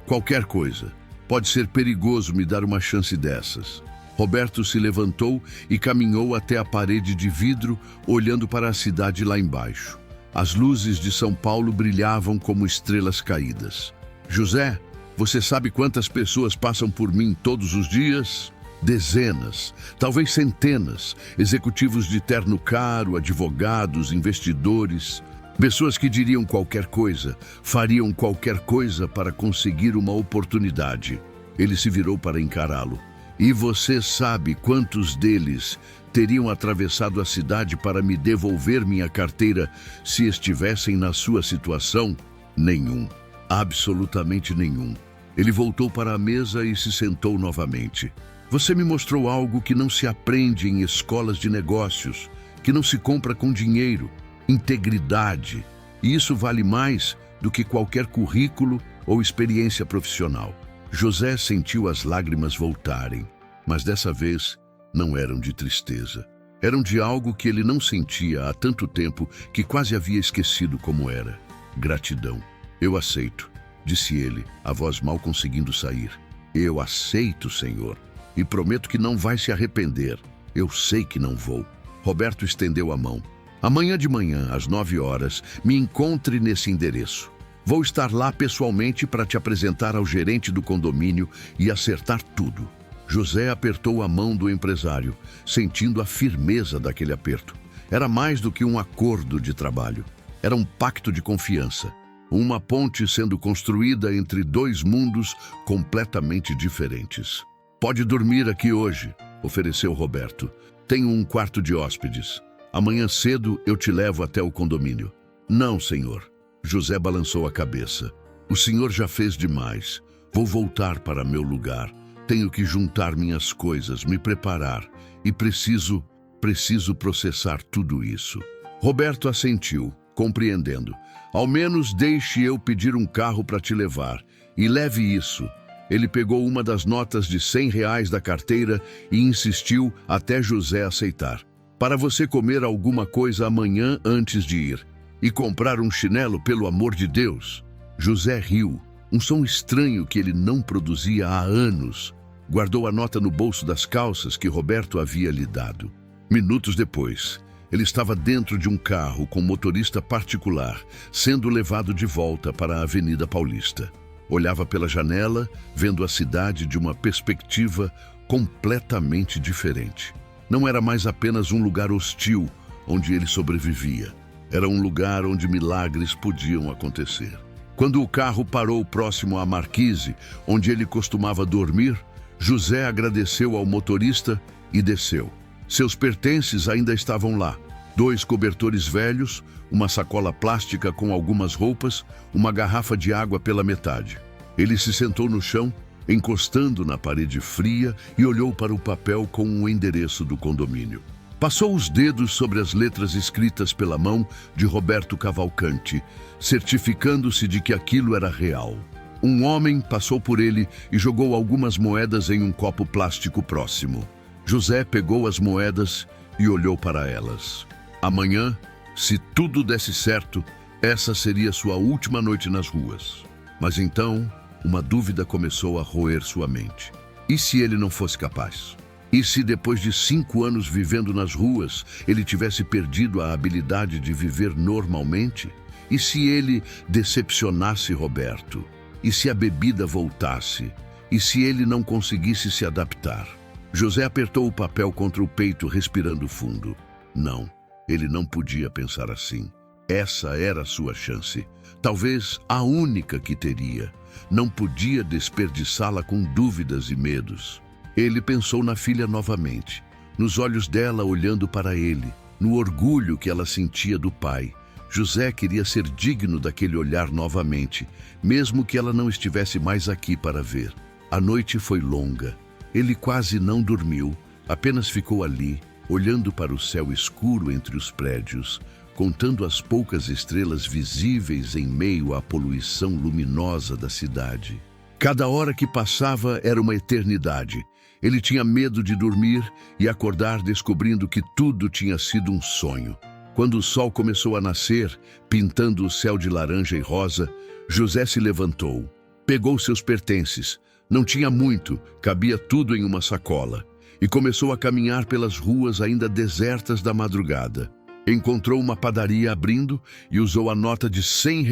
qualquer coisa. Pode ser perigoso me dar uma chance dessas. Roberto se levantou e caminhou até a parede de vidro, olhando para a cidade lá embaixo. As luzes de São Paulo brilhavam como estrelas caídas. José, você sabe quantas pessoas passam por mim todos os dias? Dezenas, talvez centenas, executivos de terno caro, advogados, investidores, pessoas que diriam qualquer coisa, fariam qualquer coisa para conseguir uma oportunidade. Ele se virou para encará-lo. E você sabe quantos deles teriam atravessado a cidade para me devolver minha carteira se estivessem na sua situação? Nenhum. Absolutamente nenhum. Ele voltou para a mesa e se sentou novamente. Você me mostrou algo que não se aprende em escolas de negócios, que não se compra com dinheiro, integridade. E isso vale mais do que qualquer currículo ou experiência profissional. José sentiu as lágrimas voltarem, mas dessa vez não eram de tristeza. Eram de algo que ele não sentia há tanto tempo que quase havia esquecido como era. Gratidão. Eu aceito, disse ele, a voz mal conseguindo sair. Eu aceito, Senhor. E prometo que não vai se arrepender. Eu sei que não vou. Roberto estendeu a mão. Amanhã de manhã, às 9 horas, me encontre nesse endereço. Vou estar lá pessoalmente para te apresentar ao gerente do condomínio e acertar tudo. José apertou a mão do empresário, sentindo a firmeza daquele aperto. Era mais do que um acordo de trabalho. Era um pacto de confiança. Uma ponte sendo construída entre dois mundos completamente diferentes. Pode dormir aqui hoje, ofereceu Roberto. Tenho um quarto de hóspedes. Amanhã cedo eu te levo até o condomínio. Não, senhor. José balançou a cabeça. O senhor já fez demais. Vou voltar para meu lugar. Tenho que juntar minhas coisas, me preparar. E preciso processar tudo isso. Roberto assentiu, compreendendo. Ao menos deixe eu pedir um carro para te levar. E leve isso. Ele pegou uma das notas de R$ 100 da carteira e insistiu até José aceitar. Para você comer alguma coisa amanhã antes de ir. E comprar um chinelo, pelo amor de Deus. José riu, um som estranho que ele não produzia há anos. Guardou a nota no bolso das calças que Roberto havia lhe dado. Minutos depois, ele estava dentro de um carro com motorista particular, sendo levado de volta para a Avenida Paulista. Olhava pela janela, vendo a cidade de uma perspectiva completamente diferente. Não era mais apenas um lugar hostil onde ele sobrevivia. Era um lugar onde milagres podiam acontecer. Quando o carro parou próximo à marquise, onde ele costumava dormir, José agradeceu ao motorista e desceu. Seus pertences ainda estavam lá. 2 cobertores velhos, uma sacola plástica com algumas roupas, uma garrafa de água pela metade. Ele se sentou no chão, encostando na parede fria e olhou para o papel com o endereço do condomínio. Passou os dedos sobre as letras escritas pela mão de Roberto Cavalcante, certificando-se de que aquilo era real. Um homem passou por ele e jogou algumas moedas em um copo plástico próximo. José pegou as moedas e olhou para elas. Amanhã, se tudo desse certo, essa seria sua última noite nas ruas. Mas então, uma dúvida começou a roer sua mente. E se ele não fosse capaz? E se depois de 5 anos vivendo nas ruas, ele tivesse perdido a habilidade de viver normalmente? E se ele decepcionasse Roberto? E se a bebida voltasse? E se ele não conseguisse se adaptar? José apertou o papel contra o peito, respirando fundo. Não, ele não podia pensar assim. Essa era a sua chance. Talvez a única que teria. Não podia desperdiçá-la com dúvidas e medos. Ele pensou na filha novamente, nos olhos dela olhando para ele, no orgulho que ela sentia do pai. José queria ser digno daquele olhar novamente, mesmo que ela não estivesse mais aqui para ver. A noite foi longa. Ele quase não dormiu, apenas ficou ali, olhando para o céu escuro entre os prédios, contando as poucas estrelas visíveis em meio à poluição luminosa da cidade. Cada hora que passava era uma eternidade. Ele tinha medo de dormir e acordar descobrindo que tudo tinha sido um sonho. Quando o sol começou a nascer, pintando o céu de laranja e rosa, José se levantou, pegou seus pertences. Não tinha muito, cabia tudo em uma sacola, e começou a caminhar pelas ruas ainda desertas da madrugada. Encontrou uma padaria abrindo e usou a nota de R$ 100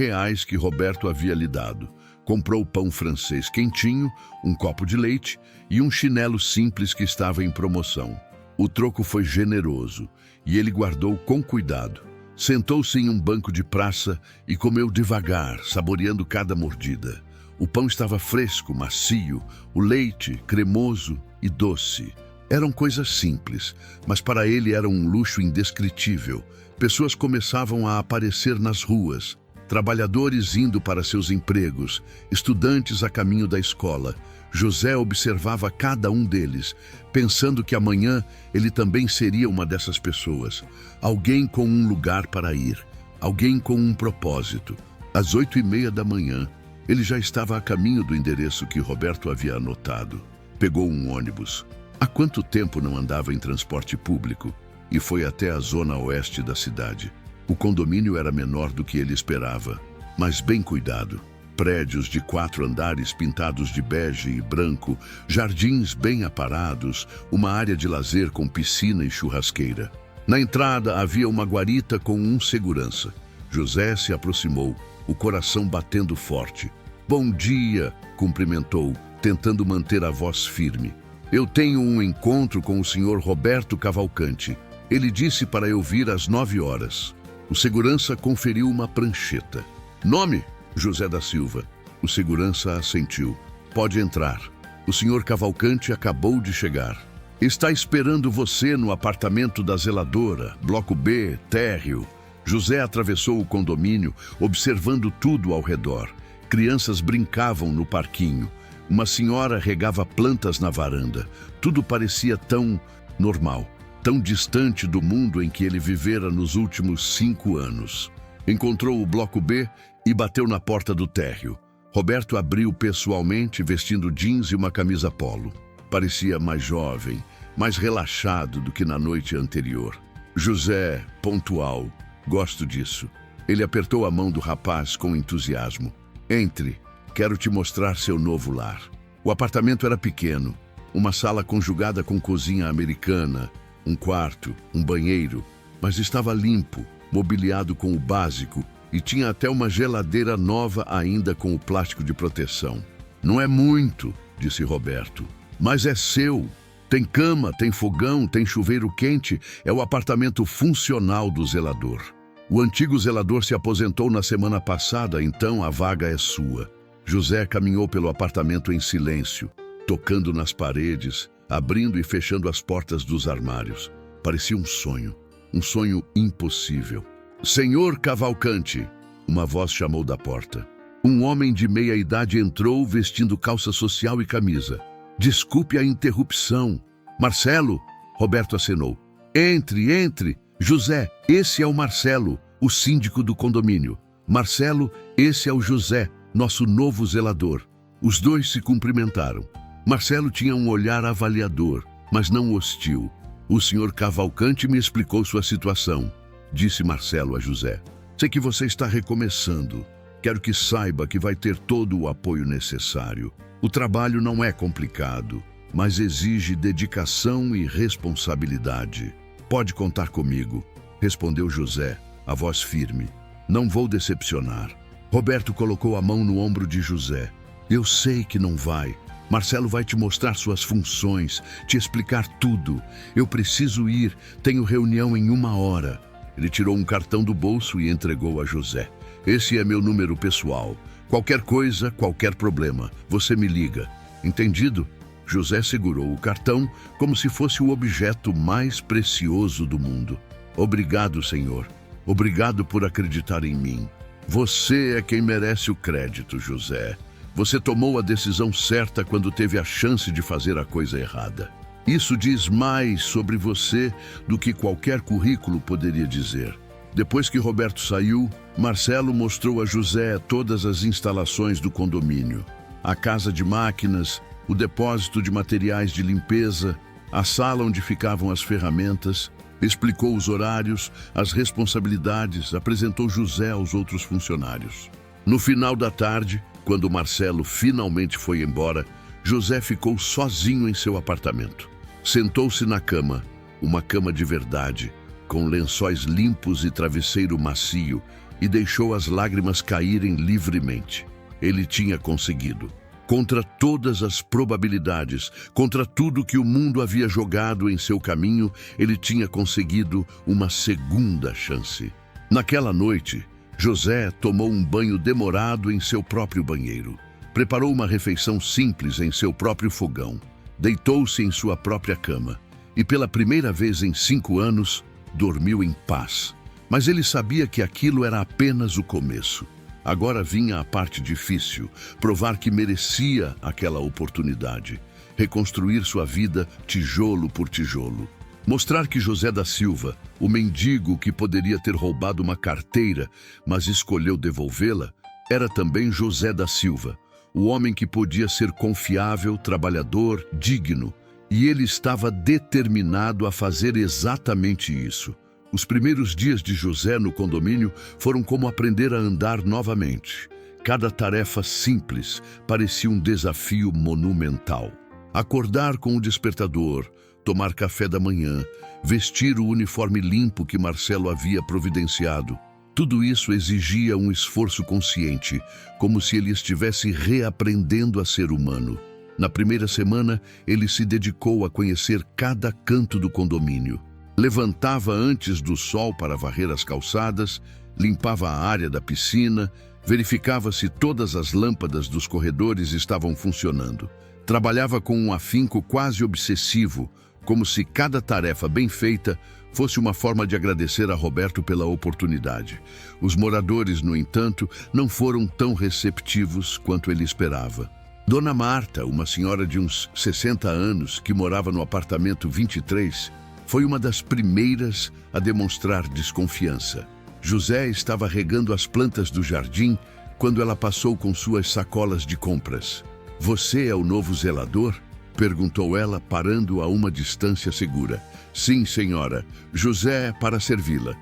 que Roberto havia lhe dado. Comprou pão francês quentinho, um copo de leite e um chinelo simples que estava em promoção. O troco foi generoso e ele guardou com cuidado. Sentou-se em um banco de praça e comeu devagar, saboreando cada mordida. O pão estava fresco, macio, o leite cremoso e doce. Eram coisas simples, mas para ele era um luxo indescritível. Pessoas começavam a aparecer nas ruas, trabalhadores indo para seus empregos, estudantes a caminho da escola. José observava cada um deles, pensando que amanhã ele também seria uma dessas pessoas. Alguém com um lugar para ir, alguém com um propósito. Às 8h30 da manhã, ele já estava a caminho do endereço que Roberto havia anotado. Pegou um ônibus. Há quanto tempo não andava em transporte público? E foi até a zona oeste da cidade. O condomínio era menor do que ele esperava, mas bem cuidado. Prédios de 4 andares pintados de bege e branco, jardins bem aparados, uma área de lazer com piscina e churrasqueira. Na entrada havia uma guarita com um segurança. José se aproximou, o coração batendo forte. "Bom dia", cumprimentou, tentando manter a voz firme. "Eu tenho um encontro com o senhor Roberto Cavalcante. Ele disse para eu vir às 9h." O segurança conferiu uma prancheta. "Nome?" "José da Silva." O segurança assentiu. "Pode entrar. O senhor Cavalcante acabou de chegar. Está esperando você no apartamento da zeladora, bloco B, térreo." José atravessou o condomínio, observando tudo ao redor. Crianças brincavam no parquinho. Uma senhora regava plantas na varanda. Tudo parecia tão normal, tão distante do mundo em que ele vivera nos últimos 5 anos. Encontrou o bloco B e bateu na porta do térreo. Roberto abriu pessoalmente, vestindo jeans e uma camisa polo. Parecia mais jovem, mais relaxado do que na noite anterior. "José, pontual. Gosto disso." Ele apertou a mão do rapaz com entusiasmo. "Entre. Quero te mostrar seu novo lar." O apartamento era pequeno, uma sala conjugada com cozinha americana, um quarto, um banheiro, mas estava limpo, mobiliado com o básico e tinha até uma geladeira nova ainda com o plástico de proteção. "Não é muito", disse Roberto, "mas é seu. Tem cama, tem fogão, tem chuveiro quente. É o apartamento funcional do zelador. O antigo zelador se aposentou na semana passada, então a vaga é sua." José caminhou pelo apartamento em silêncio, tocando nas paredes, abrindo e fechando as portas dos armários. Parecia um sonho impossível. "Senhor Cavalcante", uma voz chamou da porta. Um homem de meia-idade entrou vestindo calça social e camisa. "Desculpe a interrupção." "Marcelo?" Roberto acenou. Entre. José, esse é o Marcelo, o síndico do condomínio." "Marcelo, esse é o José, nosso novo zelador. Os dois se cumprimentaram. Marcelo tinha um olhar avaliador, mas não hostil. O senhor Cavalcante me explicou sua situação, disse Marcelo a José. Sei que você está recomeçando. Quero que saiba que vai ter todo o apoio necessário. O trabalho não é complicado, mas exige dedicação e responsabilidade. Pode contar comigo, respondeu José, a voz firme. Não vou decepcionar. Roberto colocou a mão no ombro de José. Eu sei que não vai. Marcelo vai te mostrar suas funções, te explicar tudo. Eu preciso ir, tenho reunião em 1 hora. Ele tirou um cartão do bolso e entregou a José. Esse é meu número pessoal. Qualquer coisa, qualquer problema, você me liga. Entendido? José segurou o cartão como se fosse o objeto mais precioso do mundo. Obrigado, senhor. Obrigado por acreditar em mim. Você é quem merece o crédito, José. Você tomou a decisão certa quando teve a chance de fazer a coisa errada. Isso diz mais sobre você do que qualquer currículo poderia dizer. Depois que Roberto saiu, Marcelo mostrou a José todas as instalações do condomínio. A casa de máquinas, o depósito de materiais de limpeza, a sala onde ficavam as ferramentas, explicou os horários, as responsabilidades, apresentou José aos outros funcionários. No final da tarde, quando Marcelo finalmente foi embora, José ficou sozinho em seu apartamento. Sentou-se na cama, uma cama de verdade, com lençóis limpos e travesseiro macio, e deixou as lágrimas caírem livremente. Ele tinha conseguido. Contra todas as probabilidades, contra tudo que o mundo havia jogado em seu caminho, ele tinha conseguido uma segunda chance. Naquela noite, José tomou um banho demorado em seu próprio banheiro. Preparou uma refeição simples em seu próprio fogão. Deitou-se em sua própria cama. E pela primeira vez em 5 anos, dormiu em paz. Mas ele sabia que aquilo era apenas o começo. Agora vinha a parte difícil, provar que merecia aquela oportunidade. Reconstruir sua vida tijolo por tijolo. Mostrar que José da Silva, o mendigo que poderia ter roubado uma carteira, mas escolheu devolvê-la, era também José da Silva, o homem que podia ser confiável, trabalhador, digno. E ele estava determinado a fazer exatamente isso. Os primeiros dias de José no condomínio foram como aprender a andar novamente. Cada tarefa simples parecia um desafio monumental. Acordar com o despertador, tomar café da manhã, vestir o uniforme limpo que Marcelo havia providenciado. Tudo isso exigia um esforço consciente, como se ele estivesse reaprendendo a ser humano. Na primeira semana, ele se dedicou a conhecer cada canto do condomínio. Levantava antes do sol para varrer as calçadas, limpava a área da piscina, verificava se todas as lâmpadas dos corredores estavam funcionando. Trabalhava com um afinco quase obsessivo, como se cada tarefa bem feita fosse uma forma de agradecer a Roberto pela oportunidade. Os moradores, no entanto, não foram tão receptivos quanto ele esperava. Dona Marta, uma senhora de uns 60 anos que morava no apartamento 23, foi uma das primeiras a demonstrar desconfiança. José estava regando as plantas do jardim quando ela passou com suas sacolas de compras. "Você é o novo zelador?" perguntou ela, parando a uma distância segura. "Sim, senhora. José, para servi-la."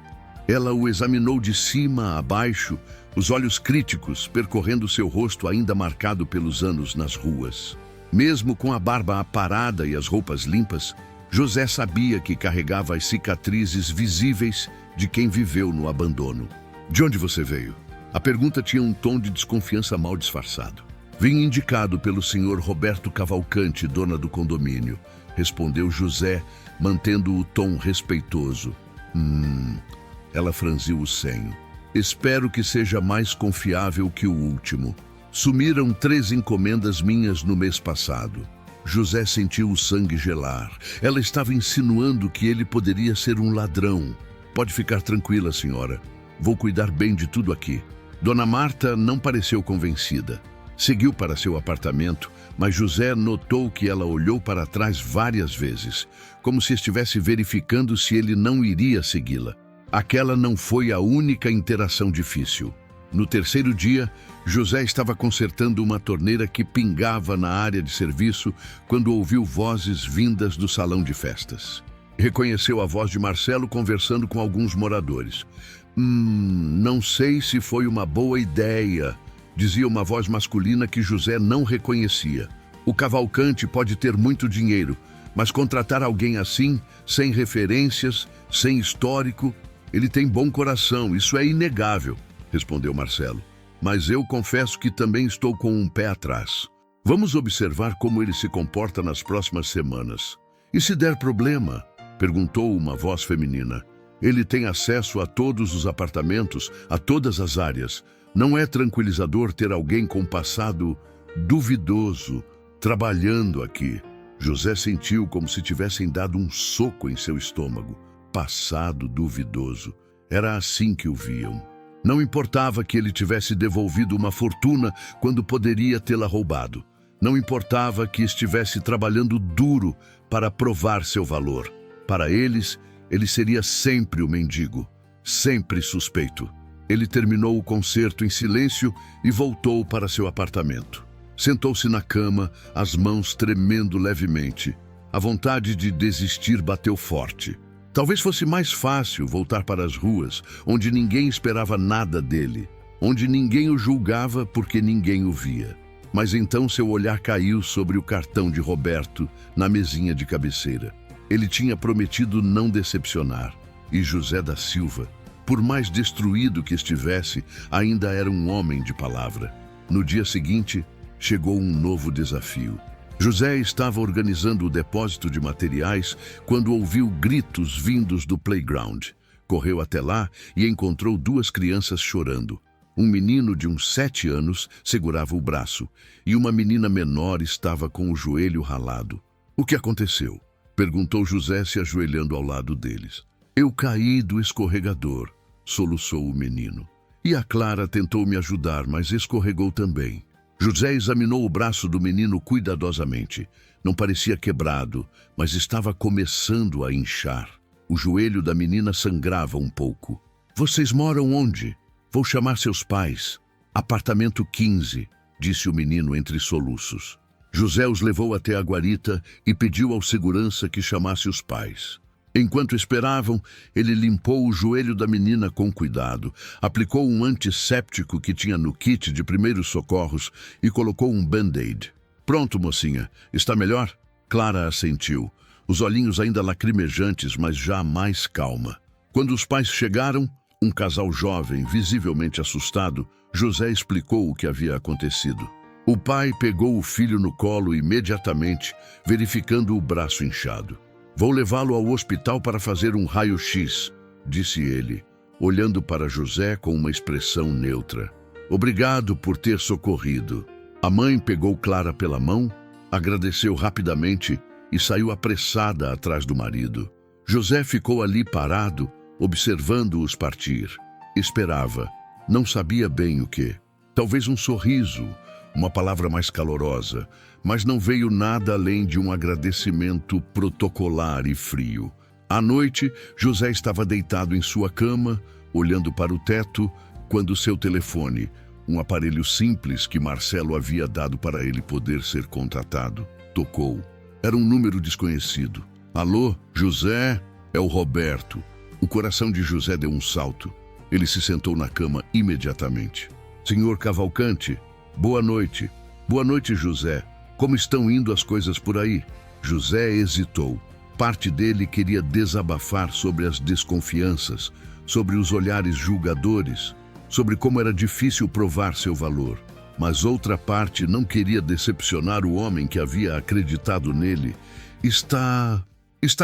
Ela o examinou de cima a baixo, os olhos críticos percorrendo seu rosto ainda marcado pelos anos nas ruas. Mesmo com a barba aparada e as roupas limpas, José sabia que carregava as cicatrizes visíveis de quem viveu no abandono. "De onde você veio?" A pergunta tinha um tom de desconfiança mal disfarçado. "Vim indicado pelo senhor Roberto Cavalcante, dona do condomínio", respondeu José, mantendo o tom respeitoso. Ela franziu o senho. "Espero que seja mais confiável que o último. Sumiram 3 encomendas minhas no mês passado." José sentiu o sangue gelar. Ela estava insinuando que ele poderia ser um ladrão. "Pode ficar tranquila, senhora. Vou cuidar bem de tudo aqui." Dona Marta não pareceu convencida. Seguiu para seu apartamento, mas José notou que ela olhou para trás várias vezes, como se estivesse verificando se ele não iria segui-la. Aquela não foi a única interação difícil. No terceiro dia, José estava consertando uma torneira que pingava na área de serviço quando ouviu vozes vindas do salão de festas. Reconheceu a voz de Marcelo conversando com alguns moradores. Não sei se foi uma boa ideia, dizia uma voz masculina que José não reconhecia. O Cavalcante pode ter muito dinheiro, mas contratar alguém assim, sem referências, sem histórico, ele tem bom coração, isso é inegável, respondeu Marcelo. Mas eu confesso que também estou com um pé atrás. Vamos observar como ele se comporta nas próximas semanas. E se der problema? Perguntou uma voz feminina. Ele tem acesso a todos os apartamentos, a todas as áreas. Não é tranquilizador ter alguém com passado duvidoso trabalhando aqui. José sentiu como se tivessem dado um soco em seu estômago. Passado duvidoso. Era assim que o viam. Não importava que ele tivesse devolvido uma fortuna quando poderia tê-la roubado. Não importava que estivesse trabalhando duro para provar seu valor. Para eles, ele seria sempre o mendigo, sempre suspeito. Ele terminou o concerto em silêncio e voltou para seu apartamento. Sentou-se na cama, as mãos tremendo levemente. A vontade de desistir bateu forte. Talvez fosse mais fácil voltar para as ruas, onde ninguém esperava nada dele, onde ninguém o julgava porque ninguém o via. Mas então seu olhar caiu sobre o cartão de Roberto na mesinha de cabeceira. Ele tinha prometido não decepcionar, e José da Silva, por mais destruído que estivesse, ainda era um homem de palavra. No dia seguinte, chegou um novo desafio. José estava organizando o depósito de materiais quando ouviu gritos vindos do playground. Correu até lá e encontrou duas crianças chorando. Um menino de uns 7 anos segurava o braço e uma menina menor estava com o joelho ralado. O que aconteceu? Perguntou José se ajoelhando ao lado deles. Eu caí do escorregador, soluçou o menino. E a Clara tentou me ajudar, mas escorregou também. José examinou o braço do menino cuidadosamente. Não parecia quebrado, mas estava começando a inchar. O joelho da menina sangrava um pouco. Vocês moram onde? Vou chamar seus pais. Apartamento 15, disse o menino entre soluços. José os levou até a guarita e pediu ao segurança que chamasse os pais. Enquanto esperavam, ele limpou o joelho da menina com cuidado, aplicou um antisséptico que tinha no kit de primeiros socorros e colocou um band-aid. Pronto, mocinha. Está melhor? Clara assentiu, os olhinhos ainda lacrimejantes, mas já mais calma. Quando os pais chegaram, um casal jovem, visivelmente assustado, José explicou o que havia acontecido. O pai pegou o filho no colo imediatamente, verificando o braço inchado. Vou levá-lo ao hospital para fazer um raio-x, disse ele, olhando para José com uma expressão neutra. Obrigado por ter socorrido. A mãe pegou Clara pela mão, agradeceu rapidamente e saiu apressada atrás do marido. José ficou ali parado, observando-os partir. Esperava. Não sabia bem o que. Talvez um sorriso, uma palavra mais calorosa, mas não veio nada além de um agradecimento protocolar e frio. À noite, José estava deitado em sua cama, olhando para o teto, quando seu telefone, um aparelho simples que Marcelo havia dado para ele poder ser contratado, tocou. Era um número desconhecido. Alô, José? É o Roberto. O coração de José deu um salto. Ele se sentou na cama imediatamente. Senhor Cavalcante, boa noite. Boa noite, José. Como estão indo as coisas por aí? José hesitou. Parte dele queria desabafar sobre as desconfianças, sobre os olhares julgadores, sobre como era difícil provar seu valor. Mas outra parte não queria decepcionar o homem que havia acreditado nele. Está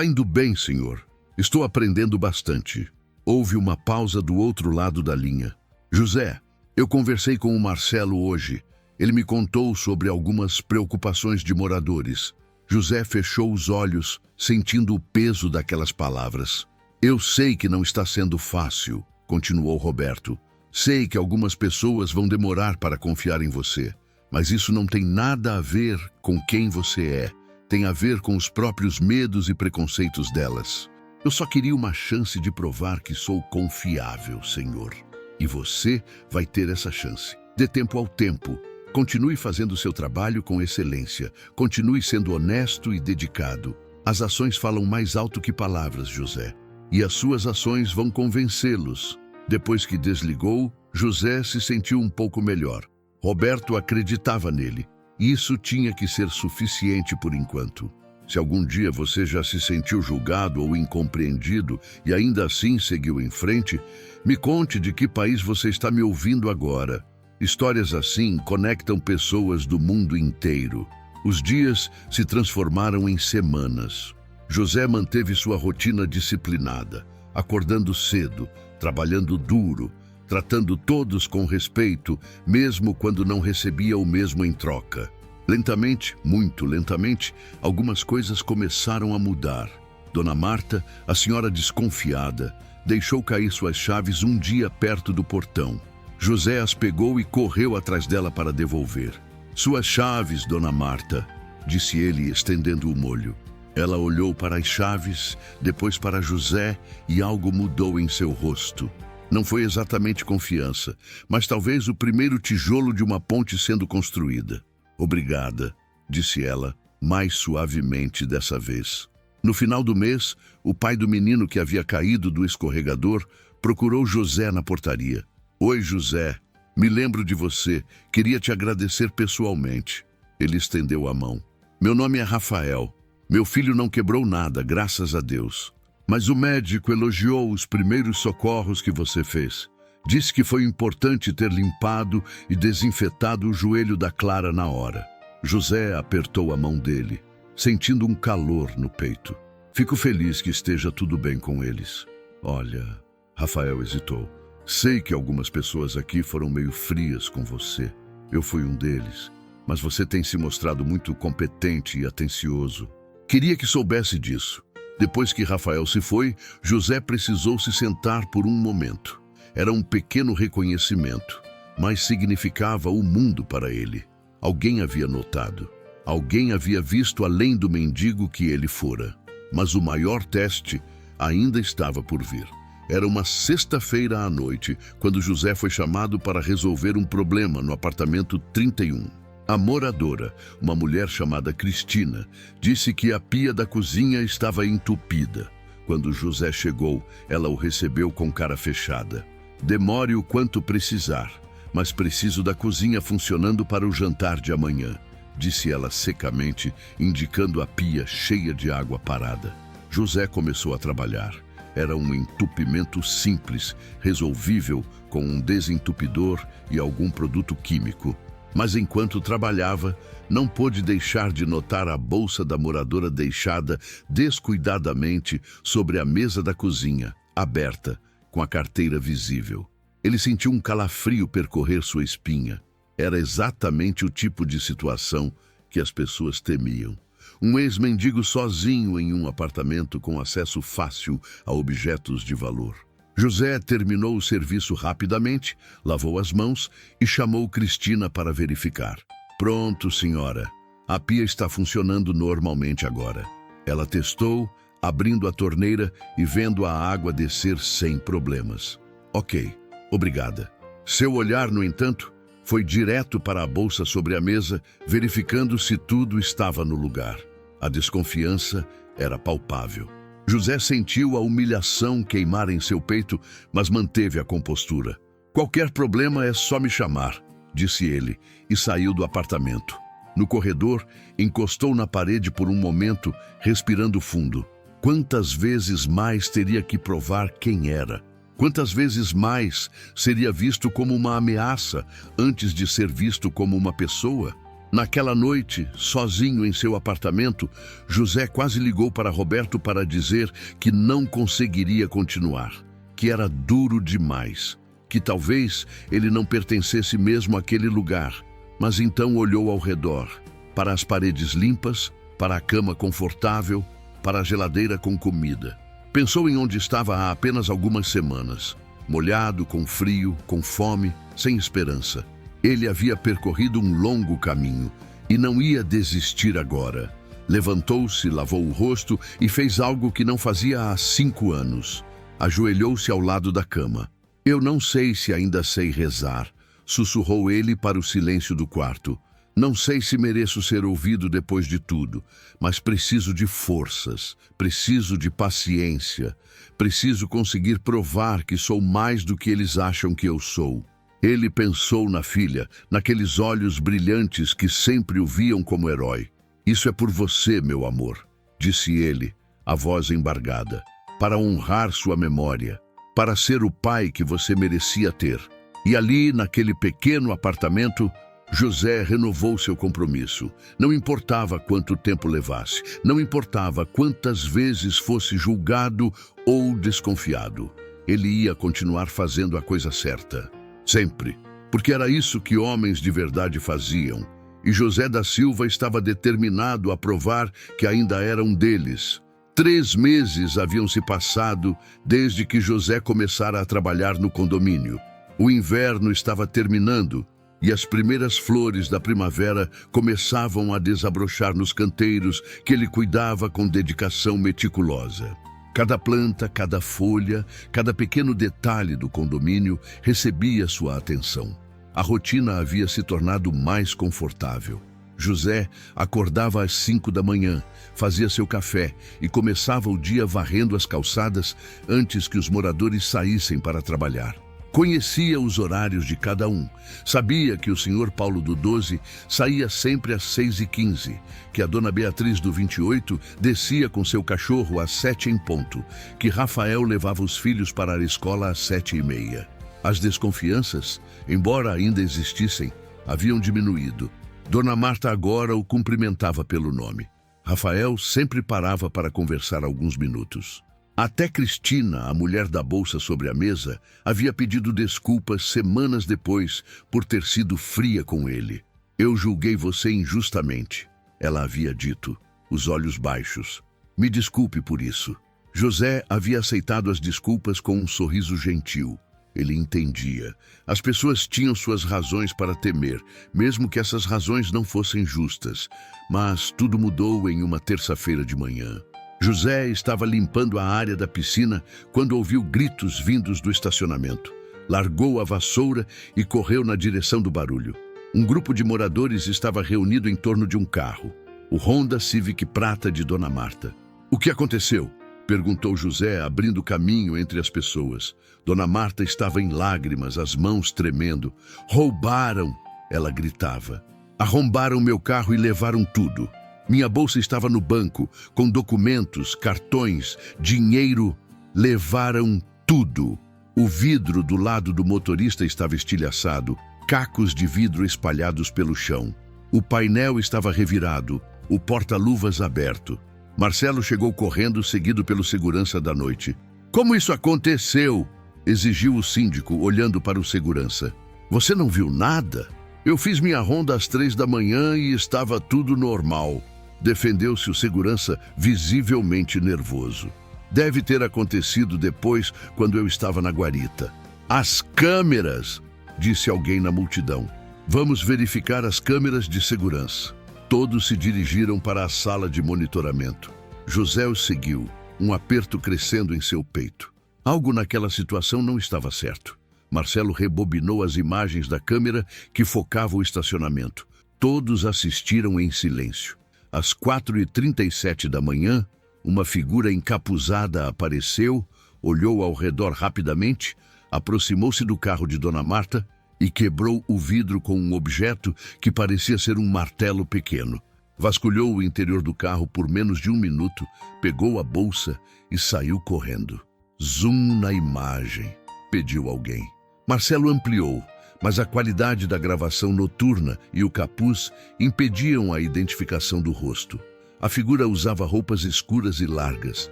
indo bem, senhor. Estou aprendendo bastante. Houve uma pausa do outro lado da linha. José, eu conversei com o Marcelo hoje. Ele me contou sobre algumas preocupações de moradores. José fechou os olhos, sentindo o peso daquelas palavras. Eu sei que não está sendo fácil, continuou Roberto. Sei que algumas pessoas vão demorar para confiar em você, mas isso não tem nada a ver com quem você é. Tem a ver com os próprios medos e preconceitos delas. Eu só queria uma chance de provar que sou confiável, senhor. E você vai ter essa chance. Dê tempo ao tempo. Continue fazendo seu trabalho com excelência. Continue sendo honesto e dedicado. As ações falam mais alto que palavras, José. E as suas ações vão convencê-los. Depois que desligou, José se sentiu um pouco melhor. Roberto acreditava nele. Isso tinha que ser suficiente por enquanto. Se algum dia você já se sentiu julgado ou incompreendido e ainda assim seguiu em frente, me conte de que país você está me ouvindo agora. Histórias assim conectam pessoas do mundo inteiro. Os dias se transformaram em semanas. José manteve sua rotina disciplinada, acordando cedo, trabalhando duro, tratando todos com respeito, mesmo quando não recebia o mesmo em troca. Lentamente, muito lentamente, algumas coisas começaram a mudar. Dona Marta, a senhora desconfiada, deixou cair suas chaves um dia perto do portão. José as pegou e correu atrás dela para devolver. Suas chaves, Dona Marta, disse ele, estendendo o molho. Ela olhou para as chaves, depois para José e algo mudou em seu rosto. Não foi exatamente confiança, mas talvez o primeiro tijolo de uma ponte sendo construída. Obrigada, disse ela, mais suavemente dessa vez. No final do mês, o pai do menino que havia caído do escorregador procurou José na portaria. Oi, José. Me lembro de você. Queria te agradecer pessoalmente. Ele estendeu a mão. Meu nome é Rafael. Meu filho não quebrou nada, graças a Deus. Mas o médico elogiou os primeiros socorros que você fez. Disse que foi importante ter limpado e desinfetado o joelho da Clara na hora. José apertou a mão dele, sentindo um calor no peito. Fico feliz que esteja tudo bem com eles. Olha, Rafael hesitou. Sei que algumas pessoas aqui foram meio frias com você. Eu fui um deles. Mas você tem se mostrado muito competente e atencioso. Queria que soubesse disso. Depois que Rafael se foi, José precisou se sentar por um momento. Era um pequeno reconhecimento, mas significava o mundo para ele. Alguém havia notado. Alguém havia visto além do mendigo que ele fora. Mas o maior teste ainda estava por vir. Era uma sexta-feira à noite, quando José foi chamado para resolver um problema no apartamento 31. A moradora, uma mulher chamada Cristina, disse que a pia da cozinha estava entupida. Quando José chegou, ela o recebeu com cara fechada. Demore o quanto precisar, mas preciso da cozinha funcionando para o jantar de amanhã, disse ela secamente, indicando a pia cheia de água parada. José começou a trabalhar. Era um entupimento simples, resolvível com um desentupidor e algum produto químico. Mas enquanto trabalhava, não pôde deixar de notar a bolsa da moradora deixada descuidadamente sobre a mesa da cozinha, aberta, com a carteira visível. Ele sentiu um calafrio percorrer sua espinha. Era exatamente o tipo de situação que as pessoas temiam. Um ex-mendigo sozinho em um apartamento com acesso fácil a objetos de valor. José terminou o serviço rapidamente, lavou as mãos e chamou Cristina para verificar. Pronto, senhora. A pia está funcionando normalmente agora. Ela testou, abrindo a torneira e vendo a água descer sem problemas. Ok, obrigada. Seu olhar, no entanto, foi direto para a bolsa sobre a mesa, verificando se tudo estava no lugar. A desconfiança era palpável. José sentiu a humilhação queimar em seu peito, mas manteve a compostura. Qualquer problema é só me chamar, disse ele, e saiu do apartamento. No corredor, encostou na parede por um momento, respirando fundo. Quantas vezes mais teria que provar quem era? Quantas vezes mais seria visto como uma ameaça antes de ser visto como uma pessoa? Naquela noite, sozinho em seu apartamento, José quase ligou para Roberto para dizer que não conseguiria continuar, que era duro demais, que talvez ele não pertencesse mesmo àquele lugar. Mas então olhou ao redor, para as paredes limpas, para a cama confortável, para a geladeira com comida. Pensou em onde estava há apenas algumas semanas, molhado, com frio, com fome, sem esperança. Ele havia percorrido um longo caminho e não ia desistir agora. Levantou-se, lavou o rosto e fez algo que não fazia há 5 anos. Ajoelhou-se ao lado da cama. Eu não sei se ainda sei rezar, sussurrou ele para o silêncio do quarto. Não sei se mereço ser ouvido depois de tudo, mas preciso de forças, preciso de paciência, preciso conseguir provar que sou mais do que eles acham que eu sou. Ele pensou na filha, naqueles olhos brilhantes que sempre o viam como herói. Isso é por você, meu amor, disse ele, a voz embargada, para honrar sua memória, para ser o pai que você merecia ter. E ali, naquele pequeno apartamento, José renovou seu compromisso. Não importava quanto tempo levasse, não importava quantas vezes fosse julgado ou desconfiado. Ele ia continuar fazendo a coisa certa. Sempre. Porque era isso que homens de verdade faziam. E José da Silva estava determinado a provar que ainda era um deles. 3 meses haviam se passado desde que José começara a trabalhar no condomínio. O inverno estava terminando e as primeiras flores da primavera começavam a desabrochar nos canteiros que ele cuidava com dedicação meticulosa. Cada planta, cada folha, cada pequeno detalhe do condomínio recebia sua atenção. A rotina havia se tornado mais confortável. José acordava às 5 da manhã, fazia seu café e começava o dia varrendo as calçadas antes que os moradores saíssem para trabalhar. Conhecia os horários de cada um. Sabia que o senhor Paulo do 12 saía sempre às 6h15, que a dona Beatriz do 28 descia com seu cachorro às 7 em ponto, que Rafael levava os filhos para a escola às 7h30. As desconfianças, embora ainda existissem, haviam diminuído. Dona Marta agora o cumprimentava pelo nome. Rafael sempre parava para conversar alguns minutos. Até Cristina, a mulher da bolsa sobre a mesa, havia pedido desculpas semanas depois por ter sido fria com ele. Eu julguei você injustamente, ela havia dito, os olhos baixos. Me desculpe por isso. José havia aceitado as desculpas com um sorriso gentil. Ele entendia. As pessoas tinham suas razões para temer, mesmo que essas razões não fossem justas. Mas tudo mudou em uma terça-feira de manhã. José estava limpando a área da piscina quando ouviu gritos vindos do estacionamento. Largou a vassoura e correu na direção do barulho. Um grupo de moradores estava reunido em torno de um carro, o Honda Civic prata de Dona Marta. O que aconteceu? Perguntou José, abrindo caminho entre as pessoas. Dona Marta estava em lágrimas, as mãos tremendo. Roubaram! Ela gritava. Arrombaram meu carro e levaram tudo. Minha bolsa estava no banco, com documentos, cartões, dinheiro. Levaram tudo. O vidro do lado do motorista estava estilhaçado, cacos de vidro espalhados pelo chão. O painel estava revirado, o porta-luvas aberto. Marcelo chegou correndo, seguido pelo segurança da noite. Como isso aconteceu? Exigiu o síndico, olhando para o segurança. Você não viu nada? Eu fiz minha ronda às 3 da manhã e estava tudo normal. Defendeu-se o segurança, visivelmente nervoso. Deve ter acontecido depois, quando eu estava na guarita. As câmeras, disse alguém na multidão. Vamos verificar as câmeras de segurança. Todos se dirigiram para a sala de monitoramento. José os seguiu, um aperto crescendo em seu peito. Algo naquela situação não estava certo. Marcelo rebobinou as imagens da câmera que focava o estacionamento. Todos assistiram em silêncio. Às 4h37 da manhã, uma figura encapuzada apareceu, olhou ao redor rapidamente, aproximou-se do carro de Dona Marta e quebrou o vidro com um objeto que parecia ser um martelo pequeno. Vasculhou o interior do carro por menos de 1 minuto, pegou a bolsa e saiu correndo. Zoom na imagem, pediu alguém. Marcelo ampliou, mas a qualidade da gravação noturna e o capuz impediam a identificação do rosto. A figura usava roupas escuras e largas.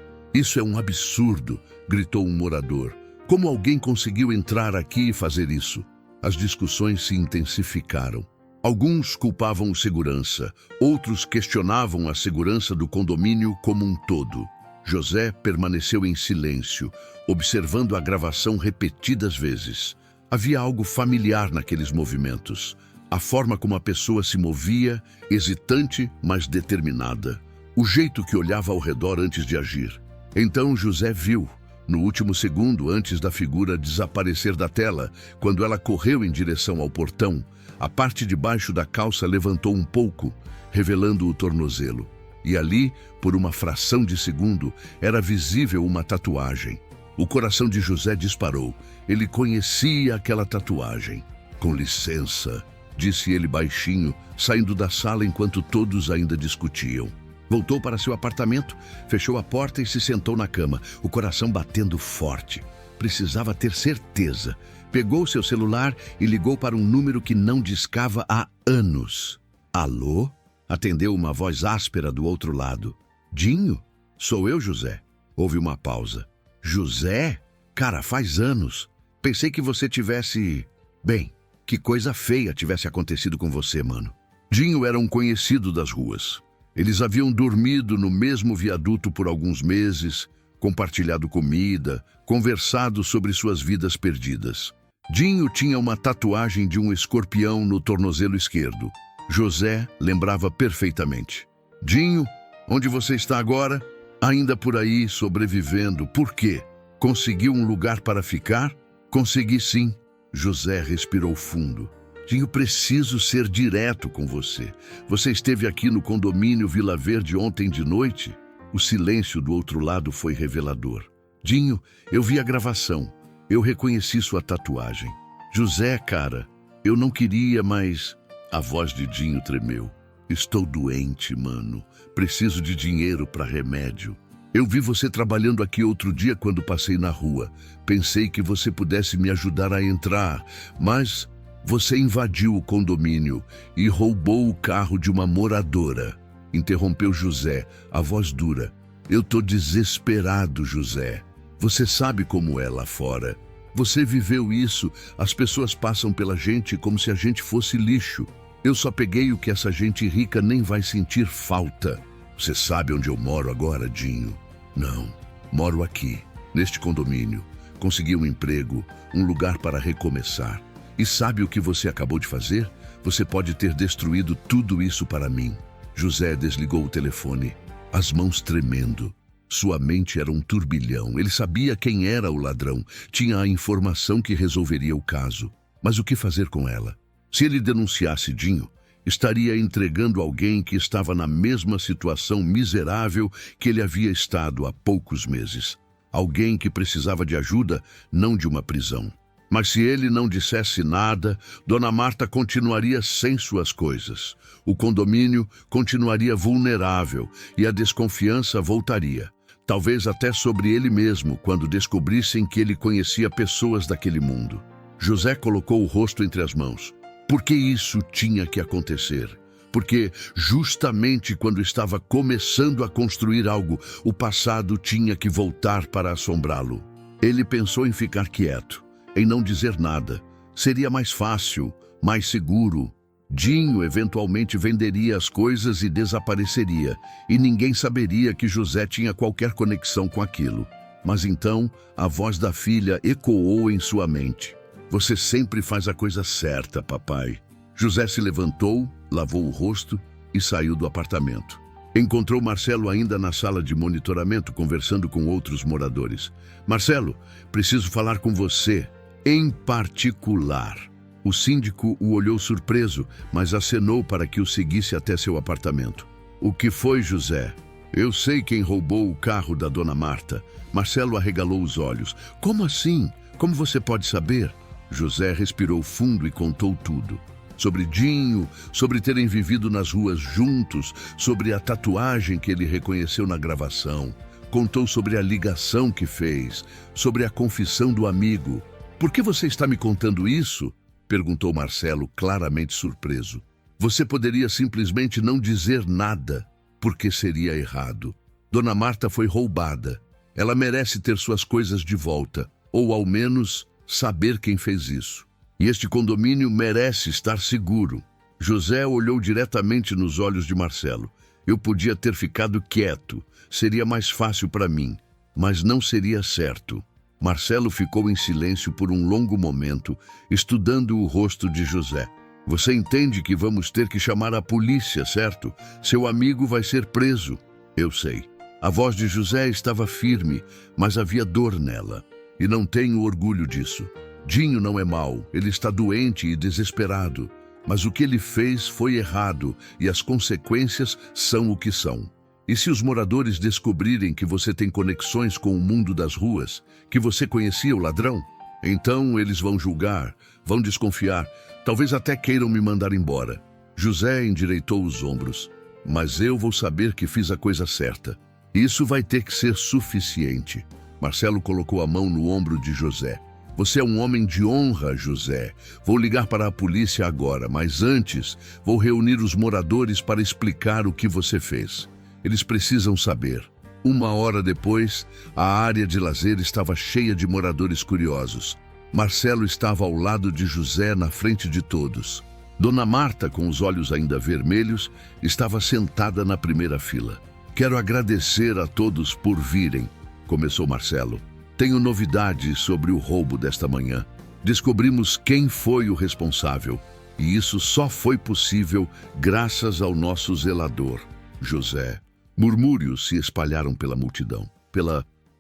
Isso é um absurdo, gritou um morador. Como alguém conseguiu entrar aqui e fazer isso? As discussões se intensificaram. Alguns culpavam o segurança, outros questionavam a segurança do condomínio como um todo. José permaneceu em silêncio, observando a gravação repetidas vezes. Havia algo familiar naqueles movimentos. A forma como a pessoa se movia, hesitante, mas determinada. O jeito que olhava ao redor antes de agir. Então José viu. No último segundo, antes da figura desaparecer da tela, quando ela correu em direção ao portão, a parte de baixo da calça levantou um pouco, revelando o tornozelo. E ali, por uma fração de segundo, era visível uma tatuagem. O coração de José disparou. Ele conhecia aquela tatuagem. "Com licença", disse ele baixinho, saindo da sala enquanto todos ainda discutiam. Voltou para seu apartamento, fechou a porta e se sentou na cama, o coração batendo forte. Precisava ter certeza. Pegou seu celular e ligou para um número que não discava há anos. "Alô?" Atendeu uma voz áspera do outro lado. "Dinho? Sou eu, José." Houve uma pausa. "José? Cara, faz anos. Pensei que você tivesse... Bem, que coisa feia tivesse acontecido com você, mano." Dinho era um conhecido das ruas. Eles haviam dormido no mesmo viaduto por alguns meses, compartilhado comida, conversado sobre suas vidas perdidas. Dinho tinha uma tatuagem de um escorpião no tornozelo esquerdo. José lembrava perfeitamente. "Dinho, onde você está agora? Ainda por aí, sobrevivendo. Por quê? Conseguiu um lugar para ficar?" "Consegui sim." José respirou fundo. "Dinho, preciso ser direto com você. Você esteve aqui no condomínio Vila Verde ontem de noite?" O silêncio do outro lado foi revelador. "Dinho, eu vi a gravação. Eu reconheci sua tatuagem." "José, cara, eu não queria, mas..." A voz de Dinho tremeu. "Estou doente, mano. Preciso de dinheiro para remédio. Eu vi você trabalhando aqui outro dia quando passei na rua. Pensei que você pudesse me ajudar a entrar, mas você invadiu o condomínio e roubou o carro de uma moradora." Interrompeu José, a voz dura. "Eu tô desesperado, José. Você sabe como é lá fora. Você viveu isso. As pessoas passam pela gente como se a gente fosse lixo. Eu só peguei o que essa gente rica nem vai sentir falta. Você sabe onde eu moro agora, Dinho?" "Não, moro aqui, neste condomínio. Consegui um emprego, um lugar para recomeçar. E sabe o que você acabou de fazer? Você pode ter destruído tudo isso para mim." José desligou o telefone, as mãos tremendo. Sua mente era um turbilhão. Ele sabia quem era o ladrão, tinha a informação que resolveria o caso. Mas o que fazer com ela? Se ele denunciasse Dinho, estaria entregando alguém que estava na mesma situação miserável que ele havia estado há poucos meses. Alguém que precisava de ajuda, não de uma prisão. Mas se ele não dissesse nada, Dona Marta continuaria sem suas coisas. O condomínio continuaria vulnerável e a desconfiança voltaria. Talvez até sobre ele mesmo, quando descobrissem que ele conhecia pessoas daquele mundo. José colocou o rosto entre as mãos. Por que isso tinha que acontecer? Porque justamente quando estava começando a construir algo, o passado tinha que voltar para assombrá-lo. Ele pensou em ficar quieto, em não dizer nada. Seria mais fácil, mais seguro. Dinho eventualmente venderia as coisas e desapareceria, e ninguém saberia que José tinha qualquer conexão com aquilo. Mas então, a voz da filha ecoou em sua mente. "Você sempre faz a coisa certa, papai." José se levantou, lavou o rosto e saiu do apartamento. Encontrou Marcelo ainda na sala de monitoramento, conversando com outros moradores. "Marcelo, preciso falar com você, em particular." O síndico o olhou surpreso, mas acenou para que o seguisse até seu apartamento. "O que foi, José?" "Eu sei quem roubou o carro da Dona Marta." Marcelo arregalou os olhos. "Como assim? Como você pode saber?" José respirou fundo e contou tudo. Sobre Dinho, sobre terem vivido nas ruas juntos, sobre a tatuagem que ele reconheceu na gravação. Contou sobre a ligação que fez, sobre a confissão do amigo. "Por que você está me contando isso?" perguntou Marcelo, claramente surpreso. "Você poderia simplesmente não dizer nada, porque seria errado. Dona Marta foi roubada. Ela merece ter suas coisas de volta, ou ao menos saber quem fez isso. E este condomínio merece estar seguro." José olhou diretamente nos olhos de Marcelo. "Eu podia ter ficado quieto, seria mais fácil para mim, mas não seria certo." Marcelo ficou em silêncio por um longo momento, estudando o rosto de José. "Você entende que vamos ter que chamar a polícia, certo? Seu amigo vai ser preso." "Eu sei." A voz de José estava firme, mas havia dor nela. E não tenho orgulho disso. Dinho não é mau, ele está doente e desesperado. Mas o que ele fez foi errado e as consequências são o que são. E se os moradores descobrirem que você tem conexões com o mundo das ruas, que você conhecia o ladrão, então eles vão julgar, vão desconfiar, talvez até queiram me mandar embora. José endireitou os ombros. Mas eu vou saber que fiz a coisa certa. Isso vai ter que ser suficiente. Marcelo colocou a mão no ombro de José. Você é um homem de honra, José. Vou ligar para a polícia agora, mas antes vou reunir os moradores para explicar o que você fez. Eles precisam saber. 1 hora depois, a área de lazer estava cheia de moradores curiosos. Marcelo estava ao lado de José, na frente de todos. Dona Marta, com os olhos ainda vermelhos, estava sentada na primeira fila. Quero agradecer a todos por virem, começou Marcelo. Tenho novidades sobre o roubo desta manhã. Descobrimos quem foi o responsável, e isso só foi possível graças ao nosso zelador, José. Murmúrios se espalharam pela multidão.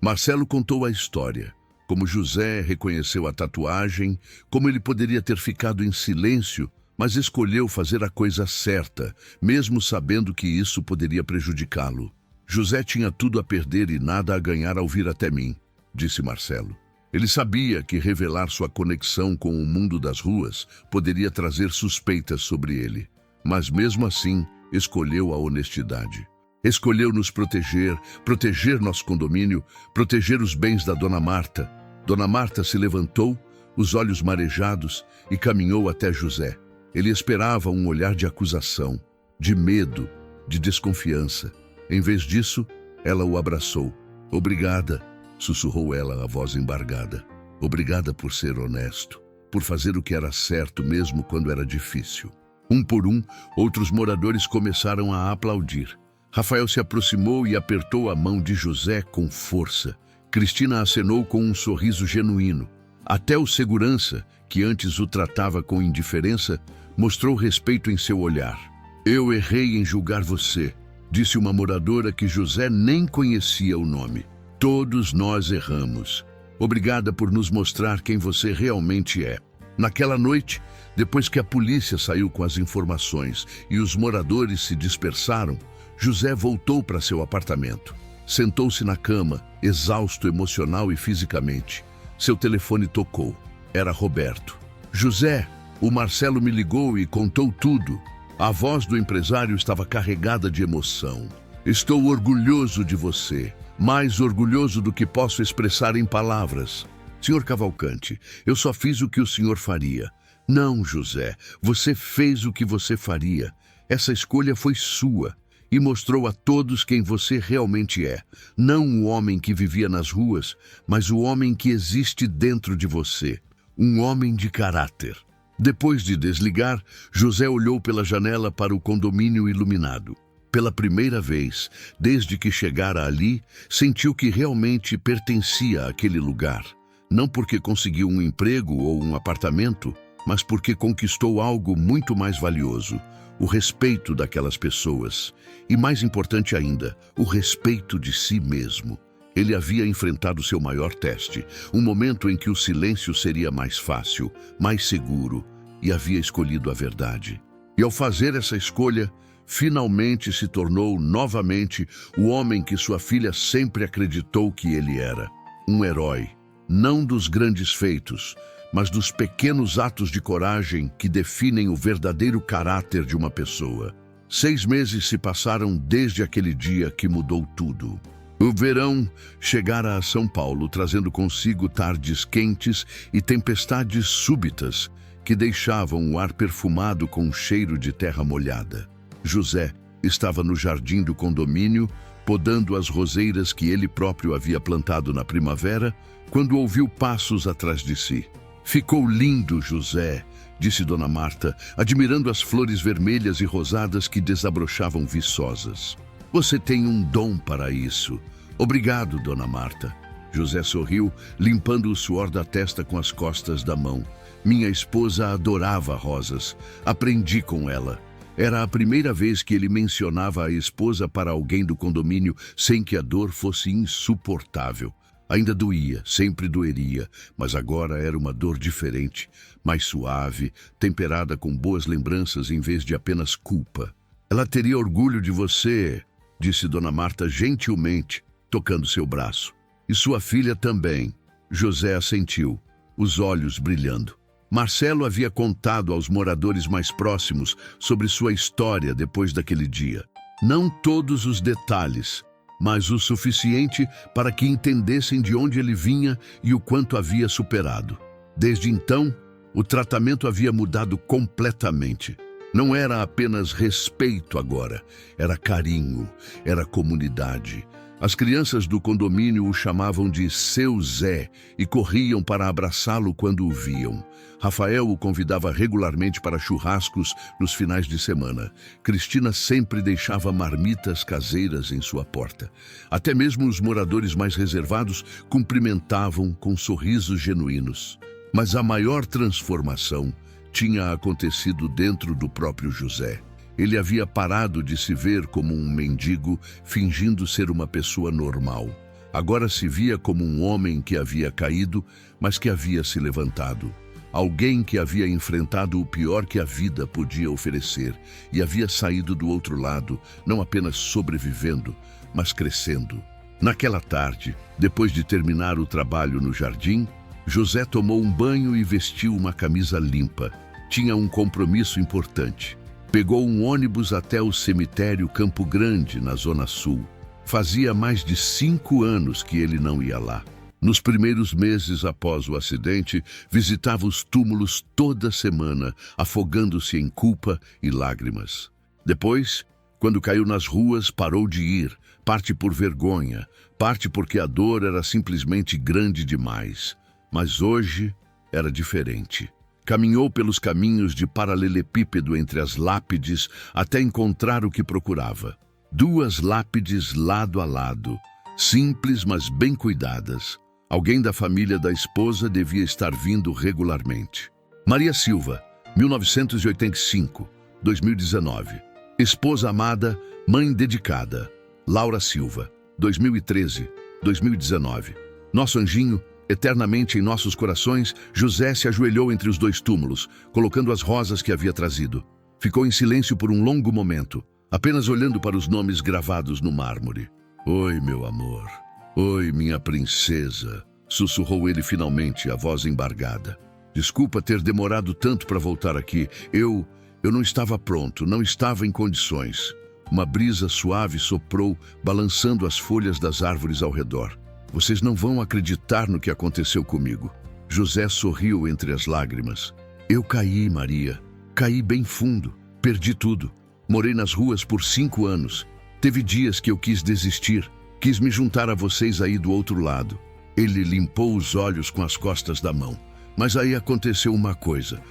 Marcelo contou a história. Como José reconheceu a tatuagem, como ele poderia ter ficado em silêncio, mas escolheu fazer a coisa certa, mesmo sabendo que isso poderia prejudicá-lo. José tinha tudo a perder e nada a ganhar ao vir até mim, disse Marcelo. Ele sabia que revelar sua conexão com o mundo das ruas poderia trazer suspeitas sobre ele, mas mesmo assim escolheu a honestidade. Escolheu nos proteger, proteger nosso condomínio, proteger os bens da Dona Marta. Dona Marta se levantou, os olhos marejados, e caminhou até José. Ele esperava um olhar de acusação, de medo, de desconfiança. Em vez disso, ela o abraçou. Obrigada, sussurrou ela, a voz embargada. Obrigada por ser honesto, por fazer o que era certo mesmo quando era difícil. Um por um, outros moradores começaram a aplaudir. Rafael se aproximou e apertou a mão de José com força. Cristina acenou com um sorriso genuíno. Até o segurança, que antes o tratava com indiferença, mostrou respeito em seu olhar. Eu errei em julgar você, disse uma moradora que José nem conhecia o nome. Todos nós erramos. Obrigada por nos mostrar quem você realmente é. Naquela noite, depois que a polícia saiu com as informações e os moradores se dispersaram, José voltou para seu apartamento. Sentou-se na cama, exausto emocional e fisicamente. Seu telefone tocou. Era Roberto. José, o Marcelo me ligou e contou tudo. A voz do empresário estava carregada de emoção. Estou orgulhoso de você, mais orgulhoso do que posso expressar em palavras. Senhor Cavalcante, eu só fiz o que o senhor faria. Não, José, você fez o que você faria. Essa escolha foi sua e mostrou a todos quem você realmente é. Não o homem que vivia nas ruas, mas o homem que existe dentro de você. Um homem de caráter. Depois de desligar, José olhou pela janela para o condomínio iluminado. Pela primeira vez, desde que chegara ali, sentiu que realmente pertencia àquele lugar. Não porque conseguiu um emprego ou um apartamento, mas porque conquistou algo muito mais valioso: o respeito daquelas pessoas. E mais importante ainda, o respeito de si mesmo. Ele havia enfrentado seu maior teste, um momento em que o silêncio seria mais fácil, mais seguro, e havia escolhido a verdade. E ao fazer essa escolha, finalmente se tornou novamente o homem que sua filha sempre acreditou que ele era. Um herói, não dos grandes feitos, mas dos pequenos atos de coragem que definem o verdadeiro caráter de uma pessoa. 6 meses se passaram desde aquele dia que mudou tudo. O verão chegara a São Paulo, trazendo consigo tardes quentes e tempestades súbitas que deixavam o ar perfumado com um cheiro de terra molhada. José estava no jardim do condomínio, podando as roseiras que ele próprio havia plantado na primavera, quando ouviu passos atrás de si. Ficou lindo, José, disse Dona Marta, admirando as flores vermelhas e rosadas que desabrochavam viçosas. Você tem um dom para isso. Obrigado, Dona Marta. José sorriu, limpando o suor da testa com as costas da mão. Minha esposa adorava rosas. Aprendi com ela. Era a primeira vez que ele mencionava a esposa para alguém do condomínio sem que a dor fosse insuportável. Ainda doía, sempre doeria, mas agora era uma dor diferente, mais suave, temperada com boas lembranças em vez de apenas culpa. Ela teria orgulho de você, disse Dona Marta gentilmente, tocando seu braço. E sua filha também. José assentiu, os olhos brilhando. Marcelo havia contado aos moradores mais próximos sobre sua história depois daquele dia. Não todos os detalhes, mas o suficiente para que entendessem de onde ele vinha e o quanto havia superado. Desde então, o tratamento havia mudado completamente. Não era apenas respeito agora, era carinho, era comunidade. As crianças do condomínio o chamavam de Seu Zé e corriam para abraçá-lo quando o viam. Rafael o convidava regularmente para churrascos nos finais de semana. Cristina sempre deixava marmitas caseiras em sua porta. Até mesmo os moradores mais reservados cumprimentavam com sorrisos genuínos. Mas a maior transformação tinha acontecido dentro do próprio José. Ele havia parado de se ver como um mendigo, fingindo ser uma pessoa normal. Agora se via como um homem que havia caído, mas que havia se levantado. Alguém que havia enfrentado o pior que a vida podia oferecer e havia saído do outro lado, não apenas sobrevivendo, mas crescendo. Naquela tarde, depois de terminar o trabalho no jardim, José tomou um banho e vestiu uma camisa limpa. Tinha um compromisso importante. Pegou um ônibus até o cemitério Campo Grande, na Zona Sul. Fazia mais de 5 anos que ele não ia lá. Nos primeiros meses após o acidente, visitava os túmulos toda semana, afogando-se em culpa e lágrimas. Depois, quando caiu nas ruas, parou de ir, parte por vergonha, parte porque a dor era simplesmente grande demais. Mas hoje era diferente. Caminhou pelos caminhos de paralelepípedo entre as lápides até encontrar o que procurava. 2 lápides lado a lado, simples mas bem cuidadas. Alguém da família da esposa devia estar vindo regularmente. Maria Silva, 1985, 2019. Esposa amada, mãe dedicada. Laura Silva, 2013, 2019. Nosso anjinho, eternamente em nossos corações, José se ajoelhou entre os 2 túmulos, colocando as rosas que havia trazido. Ficou em silêncio por um longo momento, apenas olhando para os nomes gravados no mármore. Oi, meu amor. Oi, minha princesa, sussurrou ele finalmente, a voz embargada. Desculpa ter demorado tanto para voltar aqui. Eu não estava pronto, não estava em condições. Uma brisa suave soprou, balançando as folhas das árvores ao redor. Vocês não vão acreditar no que aconteceu comigo. José sorriu entre as lágrimas. Eu caí, Maria. Caí bem fundo. Perdi tudo. Morei nas ruas por 5 anos. Teve dias que eu quis desistir. Quis me juntar a vocês aí do outro lado. Ele limpou os olhos com as costas da mão. Mas aí aconteceu uma coisa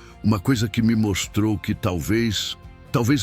que me mostrou que talvez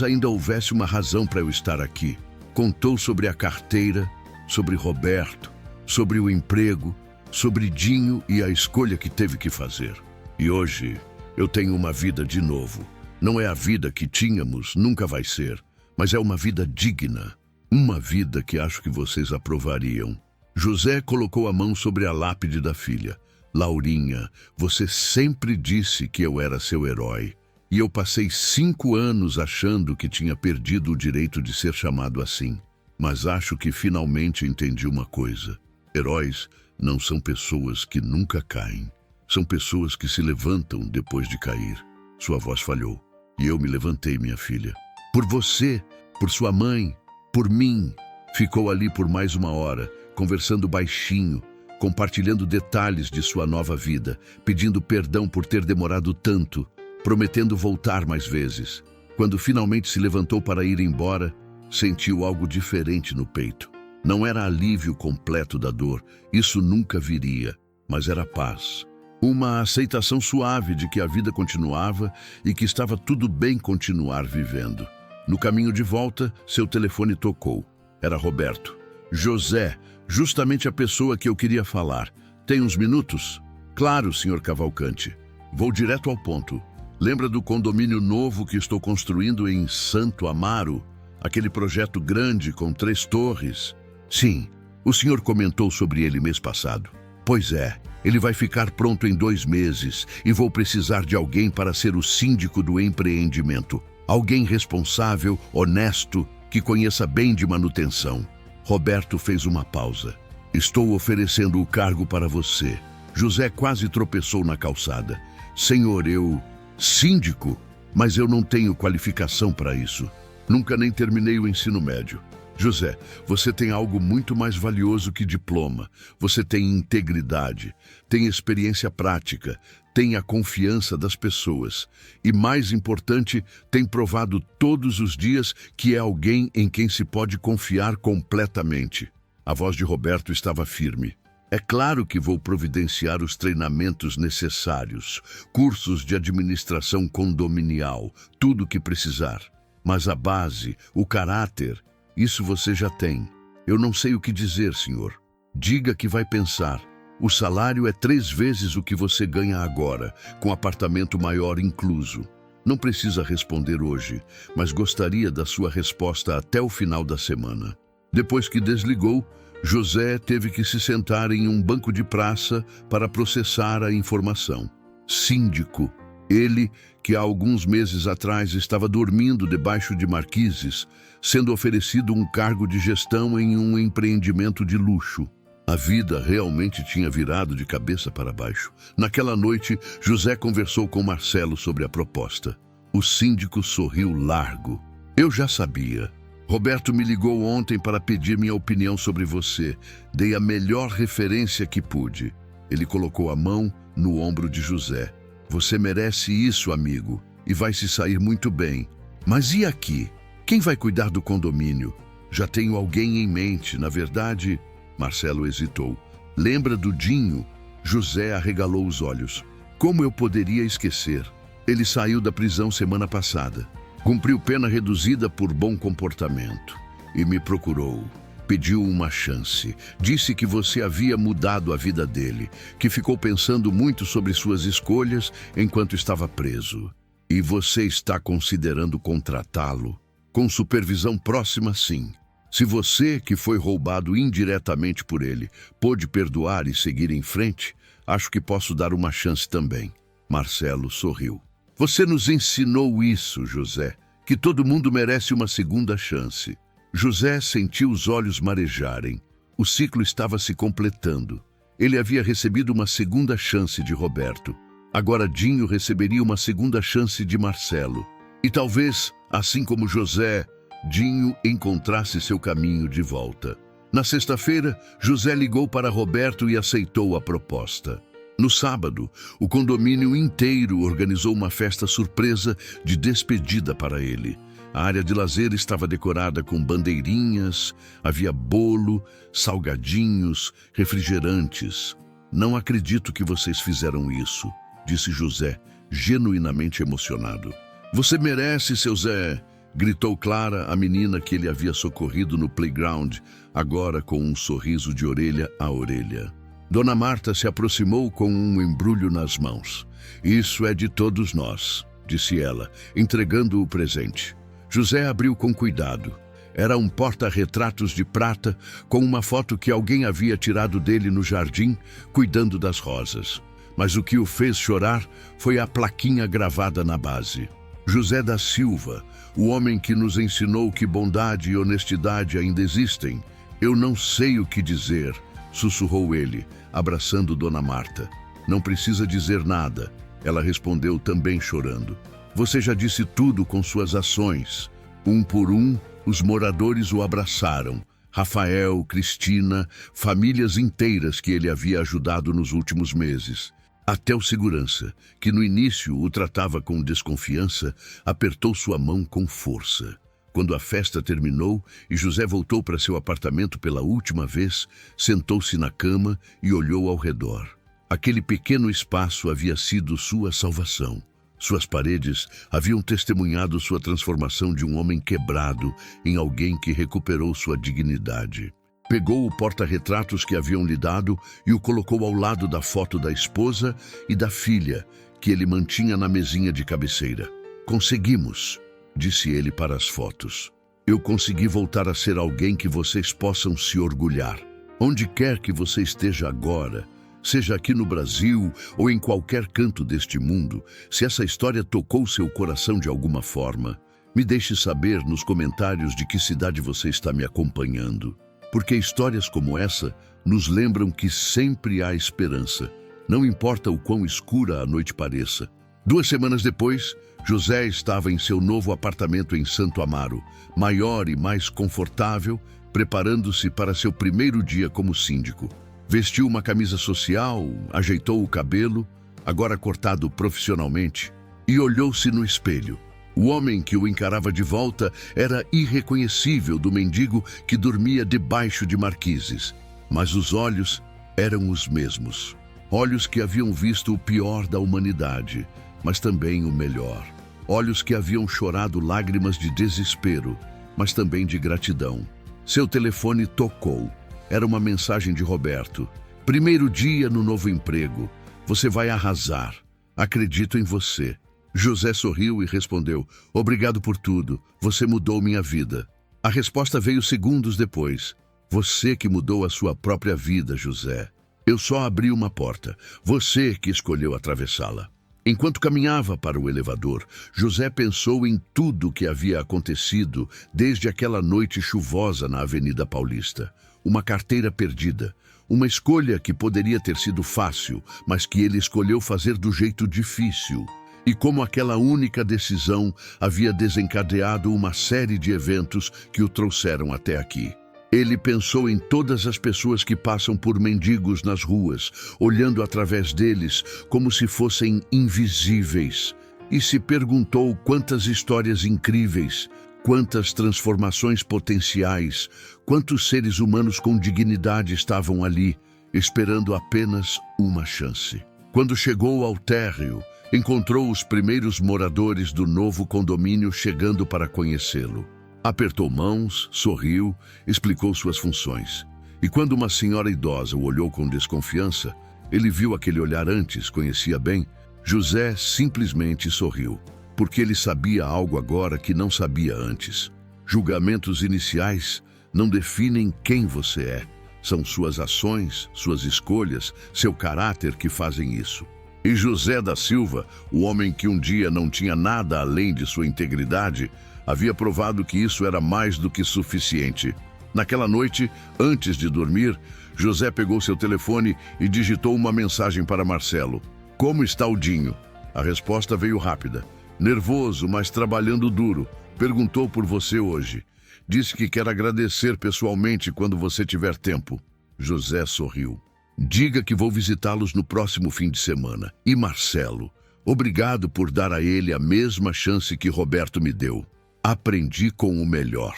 ainda houvesse uma razão para eu estar aqui. Contou sobre a carteira, sobre Roberto, sobre o emprego, sobre Dinho e a escolha que teve que fazer. E hoje eu tenho uma vida de novo. Não é a vida que tínhamos, nunca vai ser, mas é uma vida digna. Uma vida que acho que vocês aprovariam. José colocou a mão sobre a lápide da filha. Laurinha, você sempre disse que eu era seu herói. E eu passei 5 anos achando que tinha perdido o direito de ser chamado assim. Mas acho que finalmente entendi uma coisa. Heróis não são pessoas que nunca caem. São pessoas que se levantam depois de cair. Sua voz falhou. E eu me levantei, minha filha. Por você, por sua mãe, por mim. Ficou ali por mais 1 hora, conversando baixinho, compartilhando detalhes de sua nova vida, pedindo perdão por ter demorado tanto, prometendo voltar mais vezes. Quando finalmente se levantou para ir embora, sentiu algo diferente no peito. Não era alívio completo da dor, isso nunca viria, mas era paz. Uma aceitação suave de que a vida continuava e que estava tudo bem continuar vivendo. No caminho de volta, seu telefone tocou. Era Roberto. José, justamente a pessoa que eu queria falar. Tem uns minutos? Claro, senhor Cavalcante. Vou direto ao ponto. Lembra do condomínio novo que estou construindo em Santo Amaro? Aquele projeto grande com 3 torres? Sim, o senhor comentou sobre ele mês passado. Pois é, ele vai ficar pronto em 2 meses e vou precisar de alguém para ser o síndico do empreendimento. Alguém responsável, honesto, que conheça bem de manutenção. Roberto fez uma pausa. Estou oferecendo o cargo para você. José quase tropeçou na calçada. Senhor, eu... Síndico? Mas eu não tenho qualificação para isso. Nunca nem terminei o ensino médio. José, você tem algo muito mais valioso que diploma. Você tem integridade, tem experiência prática, tem a confiança das pessoas. E mais importante, tem provado todos os dias que é alguém em quem se pode confiar completamente. A voz de Roberto estava firme. É claro que vou providenciar os treinamentos necessários, cursos de administração condominial, tudo o que precisar. Mas a base, o caráter, isso você já tem. Eu não sei o que dizer, senhor. Diga que vai pensar. O salário é 3 vezes o que você ganha agora, com apartamento maior incluso. Não precisa responder hoje, mas gostaria da sua resposta até o final da semana. Depois que desligou, José teve que se sentar em um banco de praça para processar a informação. Síndico. Ele, que há alguns meses atrás estava dormindo debaixo de marquises, sendo oferecido um cargo de gestão em um empreendimento de luxo. A vida realmente tinha virado de cabeça para baixo. Naquela noite, José conversou com Marcelo sobre a proposta. O síndico sorriu largo. Eu já sabia. Roberto me ligou ontem para pedir minha opinião sobre você. Dei a melhor referência que pude. Ele colocou a mão no ombro de José. Você merece isso, amigo, e vai se sair muito bem. Mas e aqui? Quem vai cuidar do condomínio? Já tenho alguém em mente, na verdade... Marcelo hesitou. Lembra do Dinho? José arregalou os olhos. Como eu poderia esquecer? Ele saiu da prisão semana passada. Cumpriu pena reduzida por bom comportamento. E me procurou. Pediu uma chance. Disse que você havia mudado a vida dele, que ficou pensando muito sobre suas escolhas enquanto estava preso. E você está considerando contratá-lo? Com supervisão próxima, sim. Se você, que foi roubado indiretamente por ele, pôde perdoar e seguir em frente, acho que posso dar uma chance também. Marcelo sorriu. Você nos ensinou isso, José, que todo mundo merece uma segunda chance. José sentiu os olhos marejarem. O ciclo estava se completando. Ele havia recebido uma segunda chance de Roberto. Agora Dinho receberia uma segunda chance de Marcelo. E talvez, assim como José, Dinho encontrasse seu caminho de volta. Na sexta-feira, José ligou para Roberto e aceitou a proposta. No sábado, o condomínio inteiro organizou uma festa surpresa de despedida para ele. A área de lazer estava decorada com bandeirinhas, havia bolo, salgadinhos, refrigerantes. Não acredito que vocês fizeram isso, disse José, genuinamente emocionado. Você merece, seu Zé, gritou Clara, a menina que ele havia socorrido no playground, agora com um sorriso de orelha a orelha. Dona Marta se aproximou com um embrulho nas mãos. Isso é de todos nós, disse ela, entregando o presente. José abriu com cuidado. Era um porta-retratos de prata com uma foto que alguém havia tirado dele no jardim, cuidando das rosas. Mas o que o fez chorar foi a plaquinha gravada na base. José da Silva, o homem que nos ensinou que bondade e honestidade ainda existem. Eu não sei o que dizer, sussurrou ele, abraçando Dona Marta. Não precisa dizer nada, ela respondeu também chorando. Você já disse tudo com suas ações. Um por um, os moradores o abraçaram. Rafael, Cristina, famílias inteiras que ele havia ajudado nos últimos meses. Até o segurança, que no início o tratava com desconfiança, apertou sua mão com força. Quando a festa terminou e José voltou para seu apartamento pela última vez, sentou-se na cama e olhou ao redor. Aquele pequeno espaço havia sido sua salvação. Suas paredes haviam testemunhado sua transformação de um homem quebrado em alguém que recuperou sua dignidade. Pegou o porta-retratos que haviam lhe dado e o colocou ao lado da foto da esposa e da filha, que ele mantinha na mesinha de cabeceira. Conseguimos, disse ele para as fotos. Eu consegui voltar a ser alguém que vocês possam se orgulhar. Onde quer que você esteja agora, seja aqui no Brasil ou em qualquer canto deste mundo, se essa história tocou seu coração de alguma forma, me deixe saber nos comentários de que cidade você está me acompanhando. Porque histórias como essa nos lembram que sempre há esperança, não importa o quão escura a noite pareça. 2 semanas depois, José estava em seu novo apartamento em Santo Amaro, maior e mais confortável, preparando-se para seu primeiro dia como síndico. Vestiu uma camisa social, ajeitou o cabelo, agora cortado profissionalmente, e olhou-se no espelho. O homem que o encarava de volta era irreconhecível do mendigo que dormia debaixo de marquises. Mas os olhos eram os mesmos. Olhos que haviam visto o pior da humanidade, mas também o melhor. Olhos que haviam chorado lágrimas de desespero, mas também de gratidão. Seu telefone tocou. Era uma mensagem de Roberto. Primeiro dia no novo emprego. Você vai arrasar. Acredito em você. José sorriu e respondeu: obrigado por tudo. Você mudou minha vida. A resposta veio segundos depois. Você que mudou a sua própria vida, José. Eu só abri uma porta. Você que escolheu atravessá-la. Enquanto caminhava para o elevador, José pensou em tudo o que havia acontecido desde aquela noite chuvosa na Avenida Paulista. Uma carteira perdida, uma escolha que poderia ter sido fácil, mas que ele escolheu fazer do jeito difícil. E como aquela única decisão havia desencadeado uma série de eventos que o trouxeram até aqui. Ele pensou em todas as pessoas que passam por mendigos nas ruas, olhando através deles como se fossem invisíveis, e se perguntou quantas histórias incríveis, quantas transformações potenciais, quantos seres humanos com dignidade estavam ali, esperando apenas uma chance. Quando chegou ao térreo, encontrou os primeiros moradores do novo condomínio chegando para conhecê-lo. Apertou mãos, sorriu, explicou suas funções. E quando uma senhora idosa o olhou com desconfiança, ele viu aquele olhar antes, conhecia bem. José simplesmente sorriu, porque ele sabia algo agora que não sabia antes. Julgamentos iniciais não definem quem você é. São suas ações, suas escolhas, seu caráter que fazem isso. E José da Silva, o homem que um dia não tinha nada além de sua integridade, havia provado que isso era mais do que suficiente. Naquela noite, antes de dormir, José pegou seu telefone e digitou uma mensagem para Marcelo. Como está o Dinho? A resposta veio rápida. Nervoso, mas trabalhando duro. Perguntou por você hoje. Disse que quer agradecer pessoalmente quando você tiver tempo. José sorriu. Diga que vou visitá-los no próximo fim de semana. E Marcelo, obrigado por dar a ele a mesma chance que Roberto me deu. Aprendi com o melhor.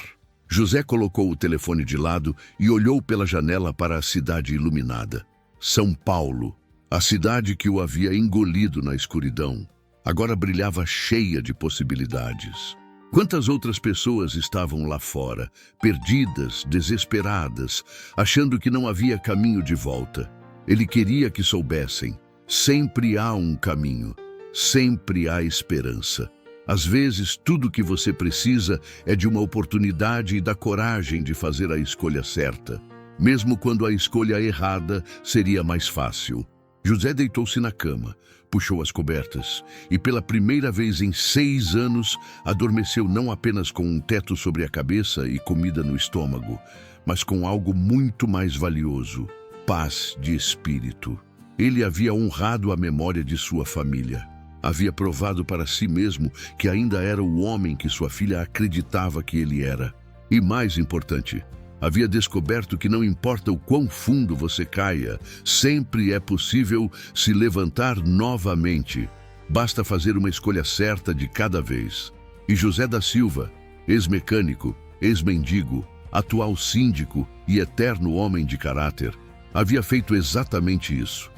José colocou o telefone de lado e olhou pela janela para a cidade iluminada. São Paulo, a cidade que o havia engolido na escuridão, agora brilhava cheia de possibilidades. Quantas outras pessoas estavam lá fora, perdidas, desesperadas, achando que não havia caminho de volta. Ele queria que soubessem. Sempre há um caminho. Sempre há esperança. Às vezes, tudo o que você precisa é de uma oportunidade e da coragem de fazer a escolha certa. Mesmo quando a escolha errada seria mais fácil. José deitou-se na cama, puxou as cobertas e, pela primeira vez em 6 anos, adormeceu não apenas com um teto sobre a cabeça e comida no estômago, mas com algo muito mais valioso: paz de espírito. Ele havia honrado a memória de sua família. Havia provado para si mesmo que ainda era o homem que sua filha acreditava que ele era. E mais importante, havia descoberto que não importa o quão fundo você caia, sempre é possível se levantar novamente. Basta fazer uma escolha certa de cada vez. E José da Silva, ex-mecânico, ex-mendigo, atual síndico e eterno homem de caráter, havia feito exatamente isso.